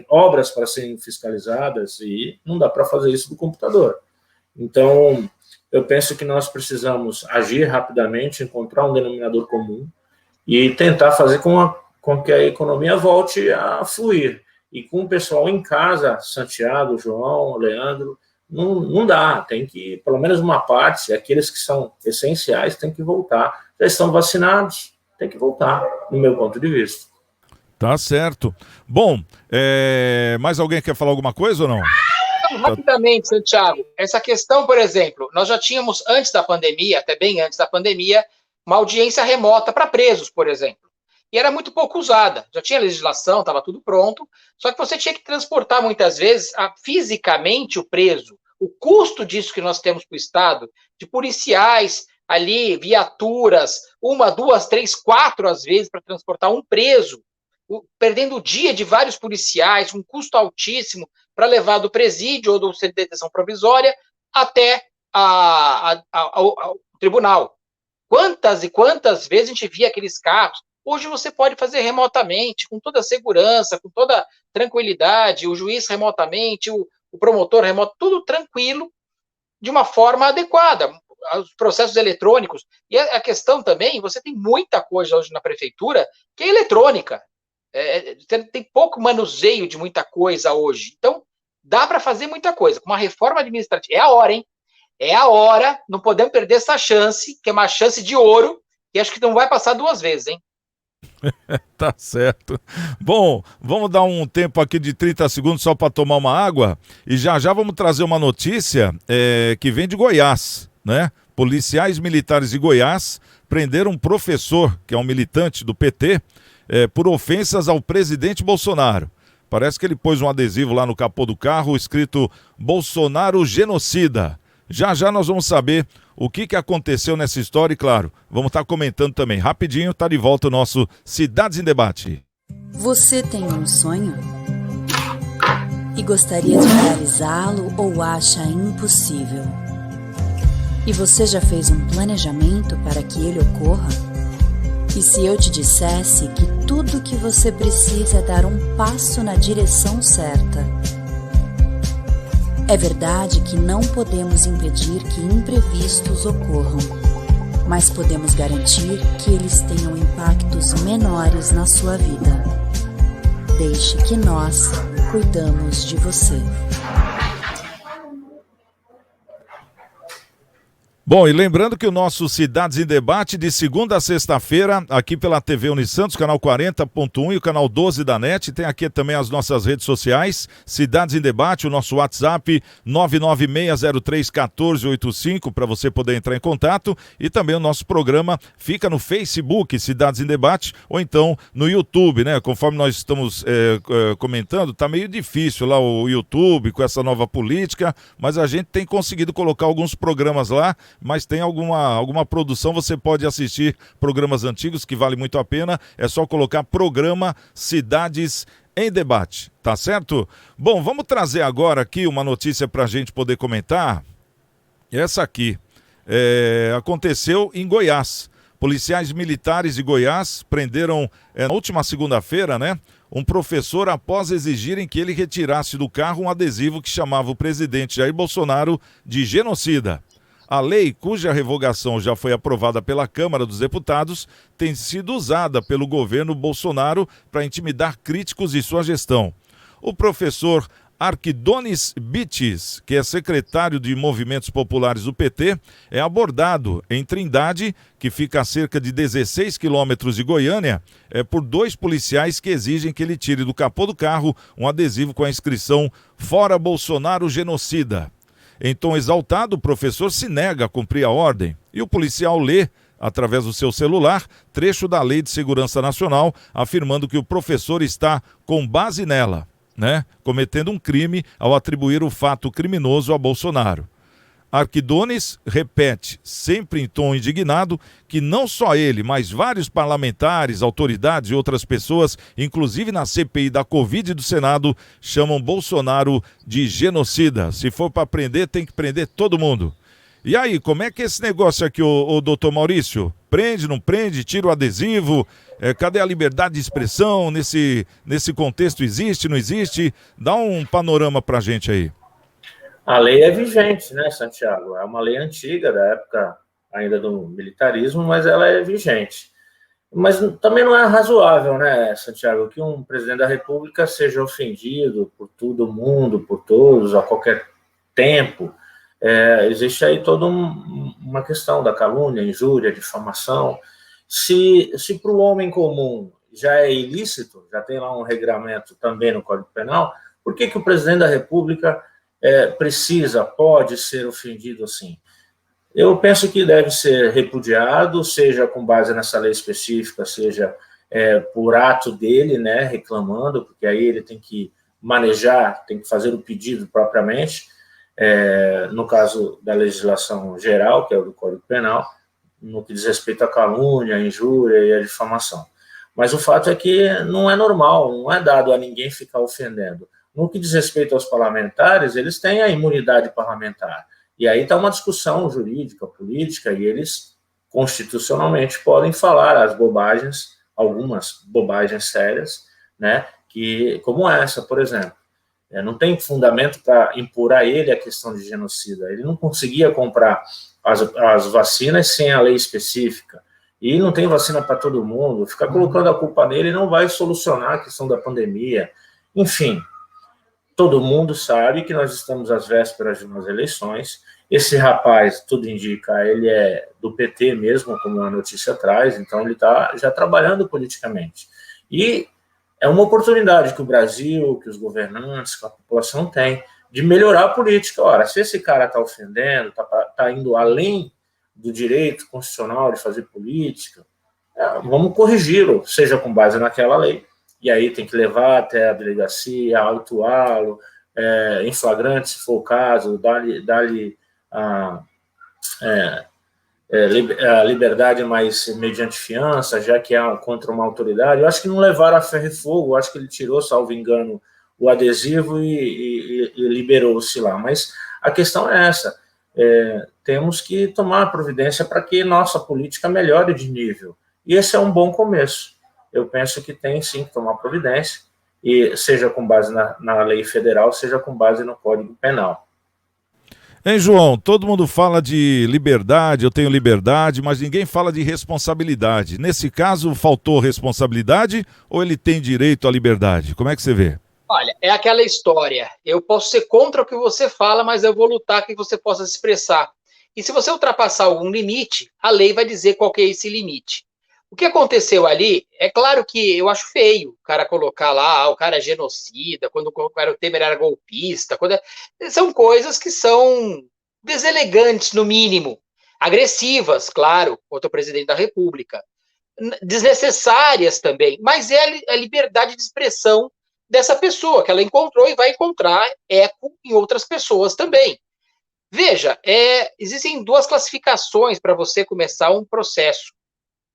obras para serem fiscalizadas, e não dá para fazer isso do computador. Então, eu penso que nós precisamos agir rapidamente, encontrar um denominador comum e tentar fazer com que a economia volte a fluir. E com o pessoal em casa, Santiago, João, Leandro, não dá. Tem que, pelo menos uma parte, aqueles que são essenciais, tem que voltar. Já estão vacinados, tem que voltar, no meu ponto de vista. Tá certo. Bom, mais alguém quer falar alguma coisa ou não? Rapidamente, Santiago, essa questão, por exemplo, nós já tínhamos antes da pandemia, até bem antes da pandemia, uma audiência remota para presos, por exemplo. E era muito pouco usada. Já tinha legislação, estava tudo pronto, só que você tinha que transportar muitas vezes fisicamente o preso. O custo disso que nós temos para o Estado, de policiais ali, viaturas, 1, 2, 3, 4 às vezes para transportar um preso, perdendo o dia de vários policiais, um custo altíssimo para levar do presídio ou do centro de detenção provisória até ao tribunal. Quantas e quantas vezes a gente via aqueles carros? Hoje você pode fazer remotamente, com toda a segurança, com toda a tranquilidade, o juiz remotamente, o promotor remoto, tudo tranquilo, de uma forma adequada. Os processos eletrônicos. E a questão também, você tem muita coisa hoje na prefeitura que é eletrônica. Tem pouco manuseio de muita coisa hoje. Então, dá para fazer muita coisa. Com uma reforma administrativa, é a hora, hein? É a hora, não podemos perder essa chance, que é uma chance de ouro, e acho que não vai passar 2 vezes, hein? Tá certo. Bom, vamos dar um tempo aqui de 30 segundos só para tomar uma água e já vamos trazer uma notícia que vem de Goiás, né? Policiais militares de Goiás prenderam um professor, que é um militante do PT, por ofensas ao presidente Bolsonaro. Parece que ele pôs um adesivo lá no capô do carro escrito Bolsonaro genocida. Já nós vamos saber o que aconteceu nessa história e, claro, vamos estar comentando também. Rapidinho, tá de volta o nosso Cidades em Debate. Você tem um sonho? E gostaria de realizá-lo ou acha impossível? E você já fez um planejamento para que ele ocorra? E se eu te dissesse que tudo que você precisa é dar um passo na direção certa? É verdade que não podemos impedir que imprevistos ocorram, mas podemos garantir que eles tenham impactos menores na sua vida. Deixe que nós cuidamos de você. Bom, e lembrando que o nosso Cidades em Debate de segunda a sexta-feira, aqui pela TV Unisantos, canal 40.1 e o canal 12 da NET, tem aqui também as nossas redes sociais, Cidades em Debate, o nosso WhatsApp 996031485 para você poder entrar em contato, e também o nosso programa fica no Facebook, Cidades em Debate, ou então no YouTube, né? Conforme nós estamos comentando, tá meio difícil lá o YouTube com essa nova política, mas a gente tem conseguido colocar alguns programas lá, mas tem alguma produção, você pode assistir programas antigos que vale muito a pena, é só colocar programa Cidades em Debate, tá certo? Bom, vamos trazer agora aqui uma notícia para a gente poder comentar. Essa aqui aconteceu em Goiás. Policiais militares de Goiás prenderam na última segunda-feira, né, um professor após exigirem que ele retirasse do carro um adesivo que chamava o presidente Jair Bolsonaro de genocida. A lei, cuja revogação já foi aprovada pela Câmara dos Deputados, tem sido usada pelo governo Bolsonaro para intimidar críticos de sua gestão. O professor Arquidones Bites, que é secretário de Movimentos Populares do PT, é abordado em Trindade, que fica a cerca de 16 quilômetros de Goiânia, por 2 policiais que exigem que ele tire do capô do carro um adesivo com a inscrição Fora Bolsonaro Genocida. Em tom exaltado, o professor se nega a cumprir a ordem e o policial lê, através do seu celular, trecho da Lei de Segurança Nacional, afirmando que o professor está com base nela, né, cometendo um crime ao atribuir o fato criminoso a Bolsonaro. Arquidones repete, sempre em tom indignado, que não só ele, mas vários parlamentares, autoridades e outras pessoas, inclusive na CPI da Covid do Senado, chamam Bolsonaro de genocida. Se for para prender, tem que prender todo mundo. E aí, como é que é esse negócio aqui, o doutor Maurício? Prende, não prende, tira o adesivo? Cadê a liberdade de expressão nesse contexto? Existe, não existe? Dá um panorama pra gente aí. A lei é vigente, né, Santiago? É uma lei antiga, da época ainda do militarismo, mas ela é vigente. Mas também não é razoável, né, Santiago, que um presidente da República seja ofendido por todo mundo, por todos, a qualquer tempo. Existe aí toda uma questão da calúnia, injúria, difamação. Se para o homem comum já é ilícito, já tem lá um regramento também no Código Penal, por que o presidente da República pode ser ofendido assim? Eu penso que deve ser repudiado, seja com base nessa lei específica, seja por ato dele, né, reclamando, porque aí ele tem que manejar, tem que fazer o pedido propriamente, no caso da legislação geral, que é o do Código Penal, no que diz respeito à calúnia, à injúria e à difamação. Mas o fato é que não é normal, não é dado a ninguém ficar ofendendo. No que diz respeito aos parlamentares, eles têm a imunidade parlamentar. E aí está uma discussão jurídica, política, e eles constitucionalmente podem falar as bobagens, algumas bobagens sérias, né, que, como essa, por exemplo. Não tem fundamento para impor a ele a questão de genocida. Ele não conseguia comprar as vacinas sem a lei específica. E não tem vacina para todo mundo. Ficar colocando a culpa nele não vai solucionar a questão da pandemia. Enfim, todo mundo sabe que nós estamos às vésperas de umas eleições. Esse rapaz, tudo indica, ele é do PT mesmo, como a notícia traz, então ele está já trabalhando politicamente. E é uma oportunidade que o Brasil, que os governantes, que a população tem, de melhorar a política. Ora, se esse cara está ofendendo, está indo além do direito constitucional de fazer política, vamos corrigi-lo, seja com base naquela lei. E aí tem que levar até a delegacia, autuá-lo, em flagrante, se for o caso, dar-lhe a liberdade, mas mediante fiança, já que é contra uma autoridade. Eu acho que não levaram a ferro e fogo, eu acho que ele tirou, salvo engano, o adesivo e liberou-se lá. Mas a questão é essa, temos que tomar providência para que nossa política melhore de nível. E esse é um bom começo. Eu penso que tem sim que tomar providência, e seja com base na lei federal, seja com base no Código Penal. Hein, João? Todo mundo fala de liberdade, eu tenho liberdade, mas ninguém fala de responsabilidade. Nesse caso, faltou responsabilidade ou ele tem direito à liberdade? Como é que você vê? Olha, é aquela história. Eu posso ser contra o que você fala, mas eu vou lutar para que você possa se expressar. E se você ultrapassar algum limite, a lei vai dizer qual que é esse limite. O que aconteceu ali, é claro que eu acho feio o cara colocar lá, o cara é genocida, quando o Temer era golpista, são coisas que são deselegantes, no mínimo, agressivas, claro, contra o presidente da República, desnecessárias também, mas é a liberdade de expressão dessa pessoa, que ela encontrou e vai encontrar eco em outras pessoas também. Veja, existem duas classificações para você começar um processo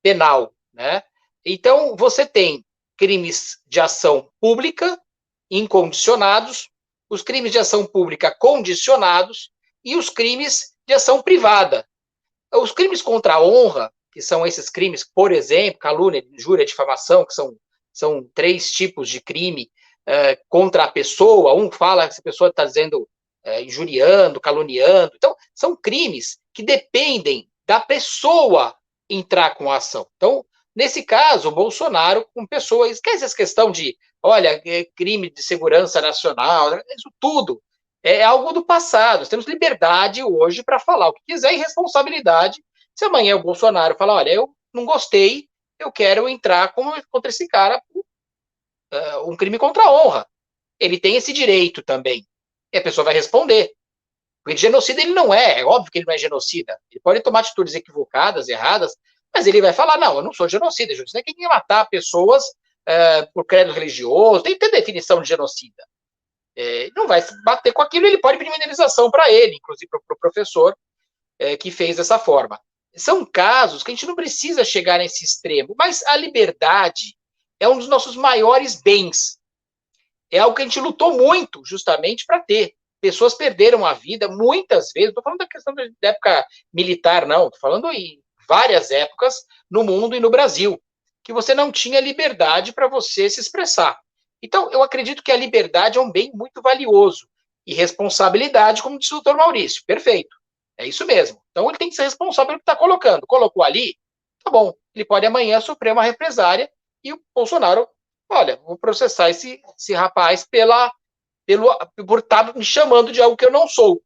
penal, né? Então, você tem crimes de ação pública incondicionados, os crimes de ação pública condicionados e os crimes de ação privada. Os crimes contra a honra, que são esses crimes, por exemplo, calúnia, injúria, difamação, que são 3 tipos de crime contra a pessoa. Um fala que essa pessoa está dizendo injuriando, caluniando. Então, são crimes que dependem da pessoa entrar com a ação. Então, nesse caso, o Bolsonaro com pessoas, esquece essa questão de, olha, crime de segurança nacional, isso tudo é algo do passado. Nós temos liberdade hoje para falar o que quiser e responsabilidade. Se amanhã o Bolsonaro falar, olha, eu não gostei, eu quero entrar contra esse cara, um crime contra a honra. Ele tem esse direito também. E a pessoa vai responder. Porque genocida ele não é óbvio que ele não é genocida. Ele pode tomar atitudes equivocadas, erradas, mas ele vai falar, não, eu não sou genocida. Genocida é quem quer matar pessoas por credo religioso, tem que ter definição de genocida. Não vai bater com aquilo, ele pode pedir uma indenização para ele, inclusive para o professor que fez dessa forma. São casos que a gente não precisa chegar nesse extremo, mas a liberdade é um dos nossos maiores bens. É algo que a gente lutou muito justamente para ter. Pessoas perderam a vida muitas vezes, não estou falando da questão da época militar, não, estou falando em várias épocas no mundo e no Brasil, que você não tinha liberdade para você se expressar. Então, eu acredito que a liberdade é um bem muito valioso. E responsabilidade, como disse o doutor Maurício, perfeito. É isso mesmo. Então, ele tem que ser responsável pelo que está colocando. Colocou ali, tá bom. Ele pode amanhã sofrer uma represária e o Bolsonaro, olha, vou processar esse rapaz por estar me chamando de algo que eu não sou.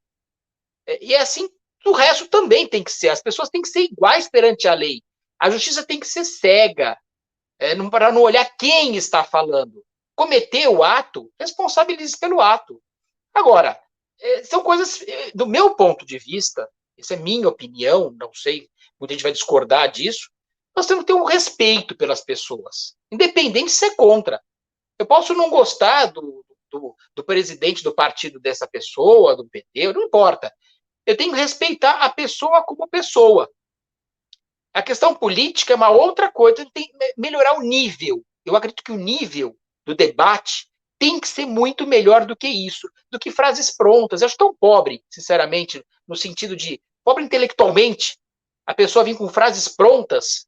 E é assim, o resto também tem que ser. As pessoas têm que ser iguais perante a lei. A justiça tem que ser cega, para não olhar quem está falando. Cometer o ato, responsabilize pelo ato. Agora, são coisas, do meu ponto de vista, essa é minha opinião, não sei, muita gente vai discordar disso, nós temos que ter um respeito pelas pessoas, independente de ser contra. Eu posso não gostar do presidente do partido dessa pessoa, do PT, não importa. Eu tenho que respeitar a pessoa como pessoa. A questão política é uma outra coisa, tem que melhorar o nível. Eu acredito que o nível do debate tem que ser muito melhor do que isso, do que frases prontas. Eu acho tão pobre, sinceramente, no sentido de pobre intelectualmente, a pessoa vir com frases prontas,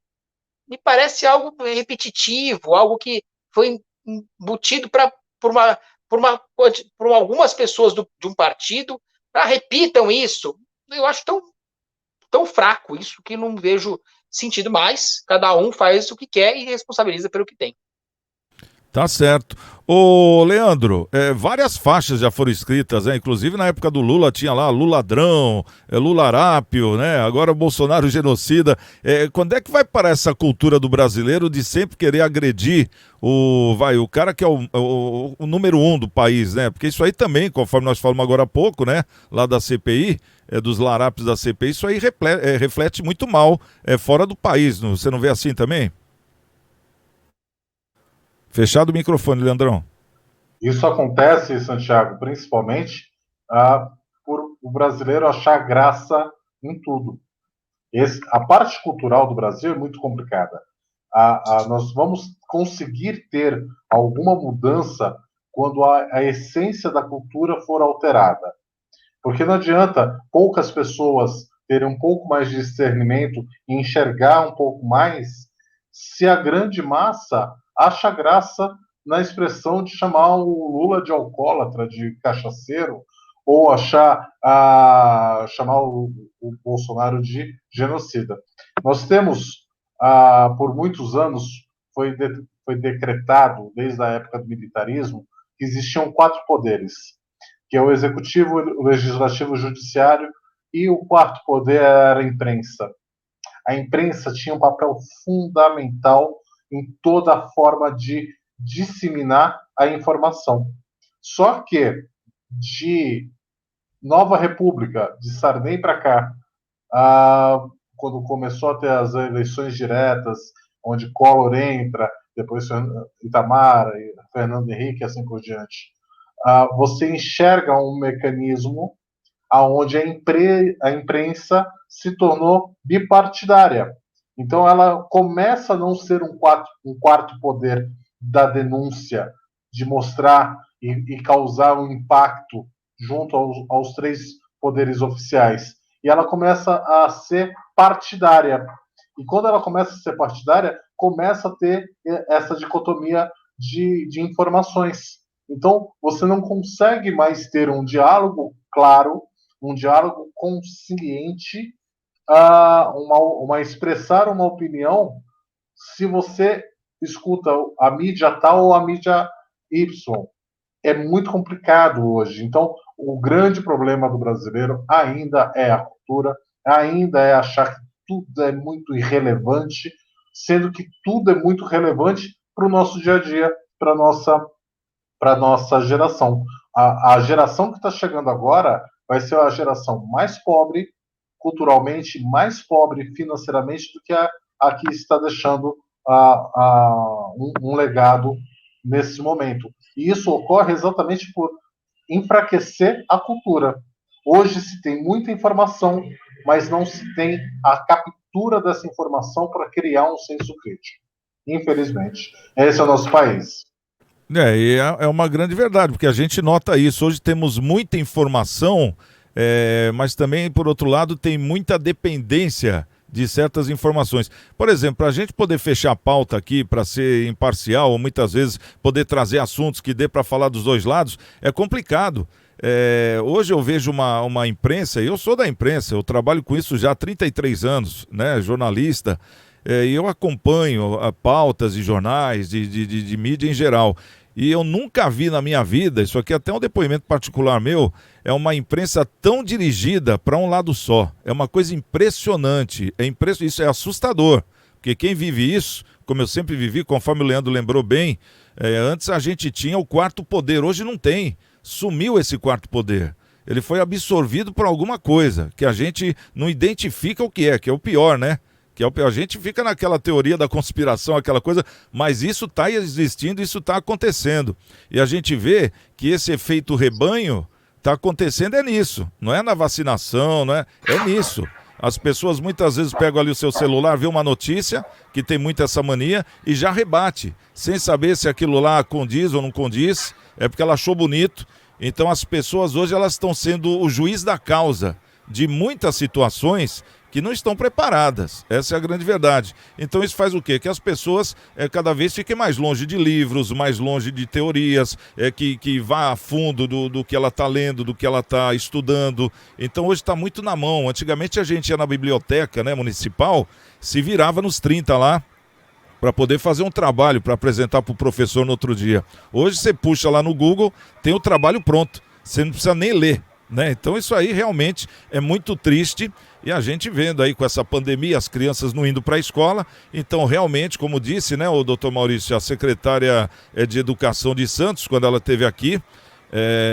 me parece algo repetitivo, algo que foi embutido por algumas pessoas de um partido, repitam isso. Eu acho tão fraco isso que não vejo sentido mais. Cada um faz o que quer e responsabiliza pelo que tem. Tá certo. Ô, Leandro, várias faixas já foram escritas, inclusive na época do Lula tinha lá Luladrão, Lularápio, né? Agora Bolsonaro genocida. Quando é que vai parar essa cultura do brasileiro de sempre querer agredir o cara que é o número 1 do país, né? Porque isso aí também, conforme nós falamos agora há pouco, né? Lá da CPI, dos larápios da CPI, isso aí reflete muito mal fora do país. Você não vê assim também? Fechado o microfone, Leandrão. Isso acontece, Santiago, principalmente por o brasileiro achar graça em tudo. A parte cultural do Brasil é muito complicada. Nós vamos conseguir ter alguma mudança quando a essência da cultura for alterada. Porque não adianta poucas pessoas terem um pouco mais de discernimento e enxergar um pouco mais se a grande massa acha graça na expressão de chamar o Lula de alcoólatra, de cachaceiro, ou chamar o Bolsonaro de genocida. Nós temos, por muitos anos, foi decretado, desde a época do militarismo, que existiam 4 poderes, que é o executivo, o legislativo, o judiciário, e o 4º poder era a imprensa. A imprensa tinha um papel fundamental em toda a forma de disseminar a informação. Só que, de Nova República, de Sarney para cá, quando começou a ter as eleições diretas, onde Collor entra, depois Itamar, Fernando Henrique e assim por diante, você enxerga um mecanismo onde a imprensa se tornou bipartidária. Então, ela começa a não ser um quarto poder da denúncia, de mostrar e causar um impacto junto aos 3 poderes oficiais. E ela começa a ser partidária. E quando ela começa a ser partidária, começa a ter essa dicotomia de informações. Então, você não consegue mais ter um diálogo claro, um diálogo consciente, expressar uma opinião se você escuta a mídia tal ou a mídia Y. É muito complicado hoje. Então, o grande problema do brasileiro ainda é a cultura, ainda é achar que tudo é muito irrelevante, sendo que tudo é muito relevante para o nosso dia a dia, para a nossa geração. A geração que está chegando agora vai ser a geração mais pobre, culturalmente, mais pobre financeiramente do que a que está deixando um legado nesse momento. E isso ocorre exatamente por enfraquecer a cultura. Hoje se tem muita informação, mas não se tem a captura dessa informação para criar um senso crítico. Infelizmente. Esse é o nosso país. E é uma grande verdade, porque a gente nota isso. Hoje temos muita informação, mas também, por outro lado, tem muita dependência de certas informações. Por exemplo, para a gente poder fechar a pauta aqui, para ser imparcial, ou muitas vezes poder trazer assuntos que dê para falar dos dois lados, é complicado. Hoje eu vejo uma imprensa, e eu sou da imprensa, eu trabalho com isso já há 33 anos, né, jornalista, e eu acompanho pautas de jornais, de mídia em geral. E eu nunca vi na minha vida, isso aqui é até um depoimento particular meu, é uma imprensa tão dirigida para um lado só. É uma coisa impressionante, isso é assustador, porque quem vive isso, como eu sempre vivi, conforme o Leandro lembrou bem, antes a gente tinha o 4º poder, hoje não tem, sumiu esse 4º poder. Ele foi absorvido por alguma coisa, que a gente não identifica o que é o pior, né? A gente fica naquela teoria da conspiração, aquela coisa, mas isso está existindo, isso está acontecendo. E a gente vê que esse efeito rebanho está acontecendo nisso, não é na vacinação, é nisso. As pessoas muitas vezes pegam ali o seu celular, vê uma notícia, que tem muito essa mania, e já rebate, sem saber se aquilo lá condiz ou não condiz, é porque ela achou bonito. Então as pessoas hoje elas estão sendo o juiz da causa de muitas situações que não estão preparadas. Essa é a grande verdade. Então isso faz o quê? Que as pessoas cada vez fiquem mais longe de livros, mais longe de teorias, que vá a fundo do que ela está lendo, do que ela está estudando. Então hoje está muito na mão. Antigamente a gente ia na biblioteca, né, municipal, se virava nos 30 lá, para poder fazer um trabalho, para apresentar para o professor no outro dia. Hoje você puxa lá no Google, tem o trabalho pronto. Você não precisa nem ler, né? Então isso aí realmente é muito triste. E a gente vendo aí com essa pandemia, as crianças não indo para a escola. Então realmente, como disse, né, o doutor Maurício, a secretária de Educação de Santos, quando ela esteve aqui,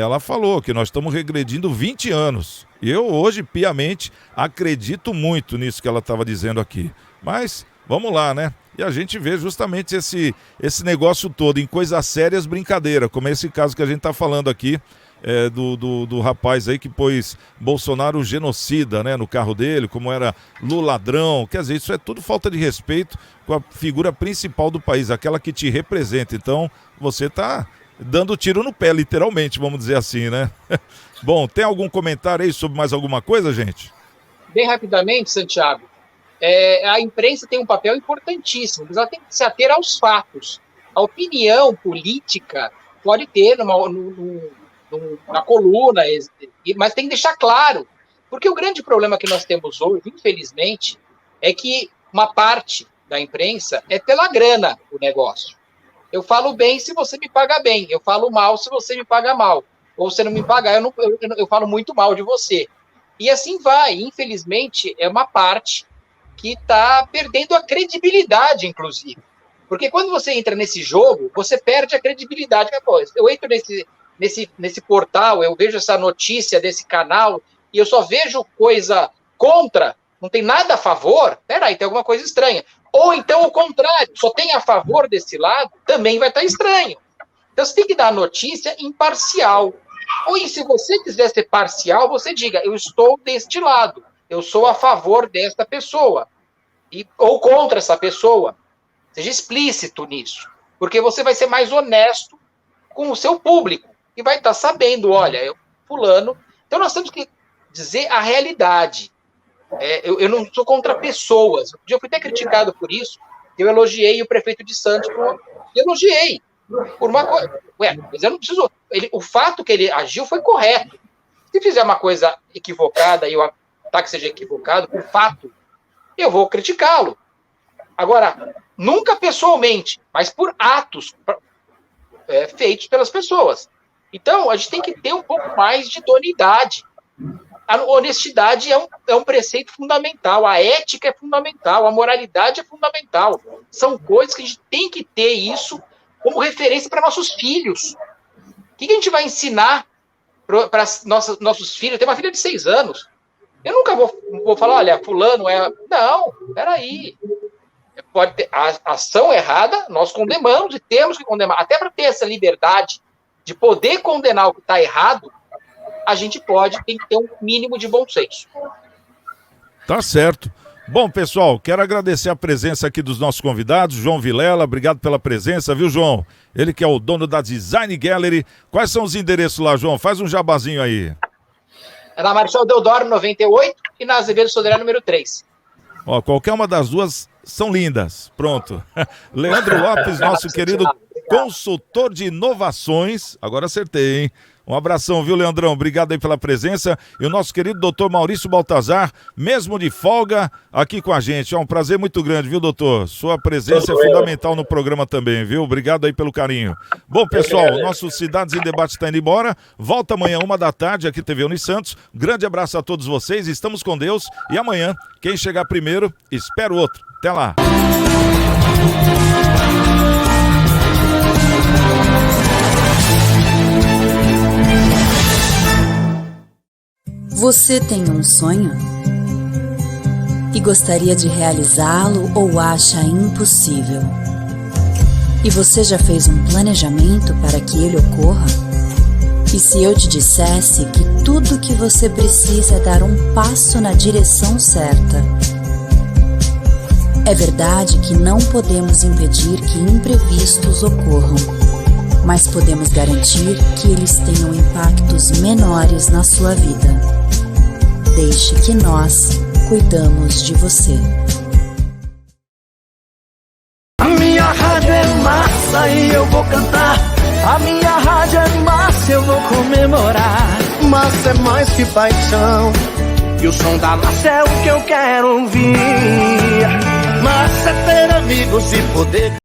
ela falou que nós estamos regredindo 20 anos. E eu hoje, piamente, acredito muito nisso que ela estava dizendo aqui. Mas vamos lá, né? E a gente vê justamente esse negócio todo em coisas sérias, brincadeira, como esse caso que a gente está falando aqui, do rapaz aí que pôs Bolsonaro genocida, né, no carro dele, como era Lula ladrão. Quer dizer, isso é tudo falta de respeito com a figura principal do país, aquela que te representa. Então, você está dando tiro no pé, literalmente, vamos dizer assim, né? Bom, tem algum comentário aí sobre mais alguma coisa, gente? Bem rapidamente, Santiago. A imprensa tem um papel importantíssimo, mas ela tem que se ater aos fatos. A opinião política pode ter na coluna, mas tem que deixar claro, porque o grande problema que nós temos hoje, infelizmente, é que uma parte da imprensa é pela grana o negócio. Eu falo bem se você me paga bem, eu falo mal se você me paga mal, ou se não me pagar, eu falo muito mal de você. E assim vai, infelizmente, é uma parte que está perdendo a credibilidade, inclusive. Porque quando você entra nesse jogo, você perde a credibilidade. Eu entro nesse portal, eu vejo essa notícia desse canal, e eu só vejo coisa contra, não tem nada a favor, peraí, tem alguma coisa estranha. Ou então o contrário, só tem a favor desse lado, também vai estar estranho. Então você tem que dar a notícia imparcial. Ou se você quiser ser parcial, você diga, eu estou deste lado, eu sou a favor desta pessoa, ou contra essa pessoa. Seja explícito nisso, porque você vai ser mais honesto com o seu público, e vai estar sabendo, olha, fulano... Então nós temos que dizer a realidade. Eu não sou contra pessoas. Eu fui até criticado por isso, eu elogiei o prefeito de Santos, elogiei, por uma coisa... mas eu não preciso... o fato que ele agiu foi correto. Se fizer uma coisa equivocada, e o ataque seja equivocado, por fato, eu vou criticá-lo. Agora, nunca pessoalmente, mas por atos feitos pelas pessoas. Então, a gente tem que ter um pouco mais de idoneidade. A honestidade é um preceito fundamental, a ética é fundamental, a moralidade é fundamental. São coisas que a gente tem que ter isso como referência para nossos filhos. O que a gente vai ensinar para nossos filhos? Tem uma filha de 6 anos. Eu nunca vou falar, olha, fulano é... Não, peraí. Pode ter a ação errada, nós condenamos e temos que condenar. Até para ter essa liberdade de poder condenar o que está errado, a gente tem que ter um mínimo de bom senso. Tá certo. Bom, pessoal, quero agradecer a presença aqui dos nossos convidados, João Vilela, obrigado pela presença, viu, João? Ele que é o dono da Design Gallery. Quais são os endereços lá, João? Faz um jabazinho aí. É na Marechal Deodoro, 98, e na Azevedo Sodré, número 3. Ó, qualquer uma das duas são lindas. Pronto. Leandro Lopes, nosso querido consultor de inovações. Agora acertei, hein? Um abração, viu, Leandrão? Obrigado aí pela presença. E o nosso querido doutor Maurício Baltazar, mesmo de folga, aqui com a gente. É um prazer muito grande, viu, doutor? Sua presença é fundamental no programa também, viu? Obrigado aí pelo carinho. Bom, pessoal, o nosso Cidades em Debate está indo embora. Volta amanhã, 13h, aqui TV Unisantos. Grande abraço a todos vocês. Estamos com Deus. E amanhã, quem chegar primeiro, espera o outro. Até lá. Você tem um sonho? E gostaria de realizá-lo ou acha impossível? E você já fez um planejamento para que ele ocorra? E se eu te dissesse que tudo o que você precisa é dar um passo na direção certa? É verdade que não podemos impedir que imprevistos ocorram, mas podemos garantir que eles tenham impactos menores na sua vida. Deixe que nós cuidamos de você. A minha rádio é massa e eu vou cantar. A minha rádio é massa, eu vou comemorar. Massa é mais que paixão, e o som da massa é o que eu quero ouvir. Massa é ter amigos e poder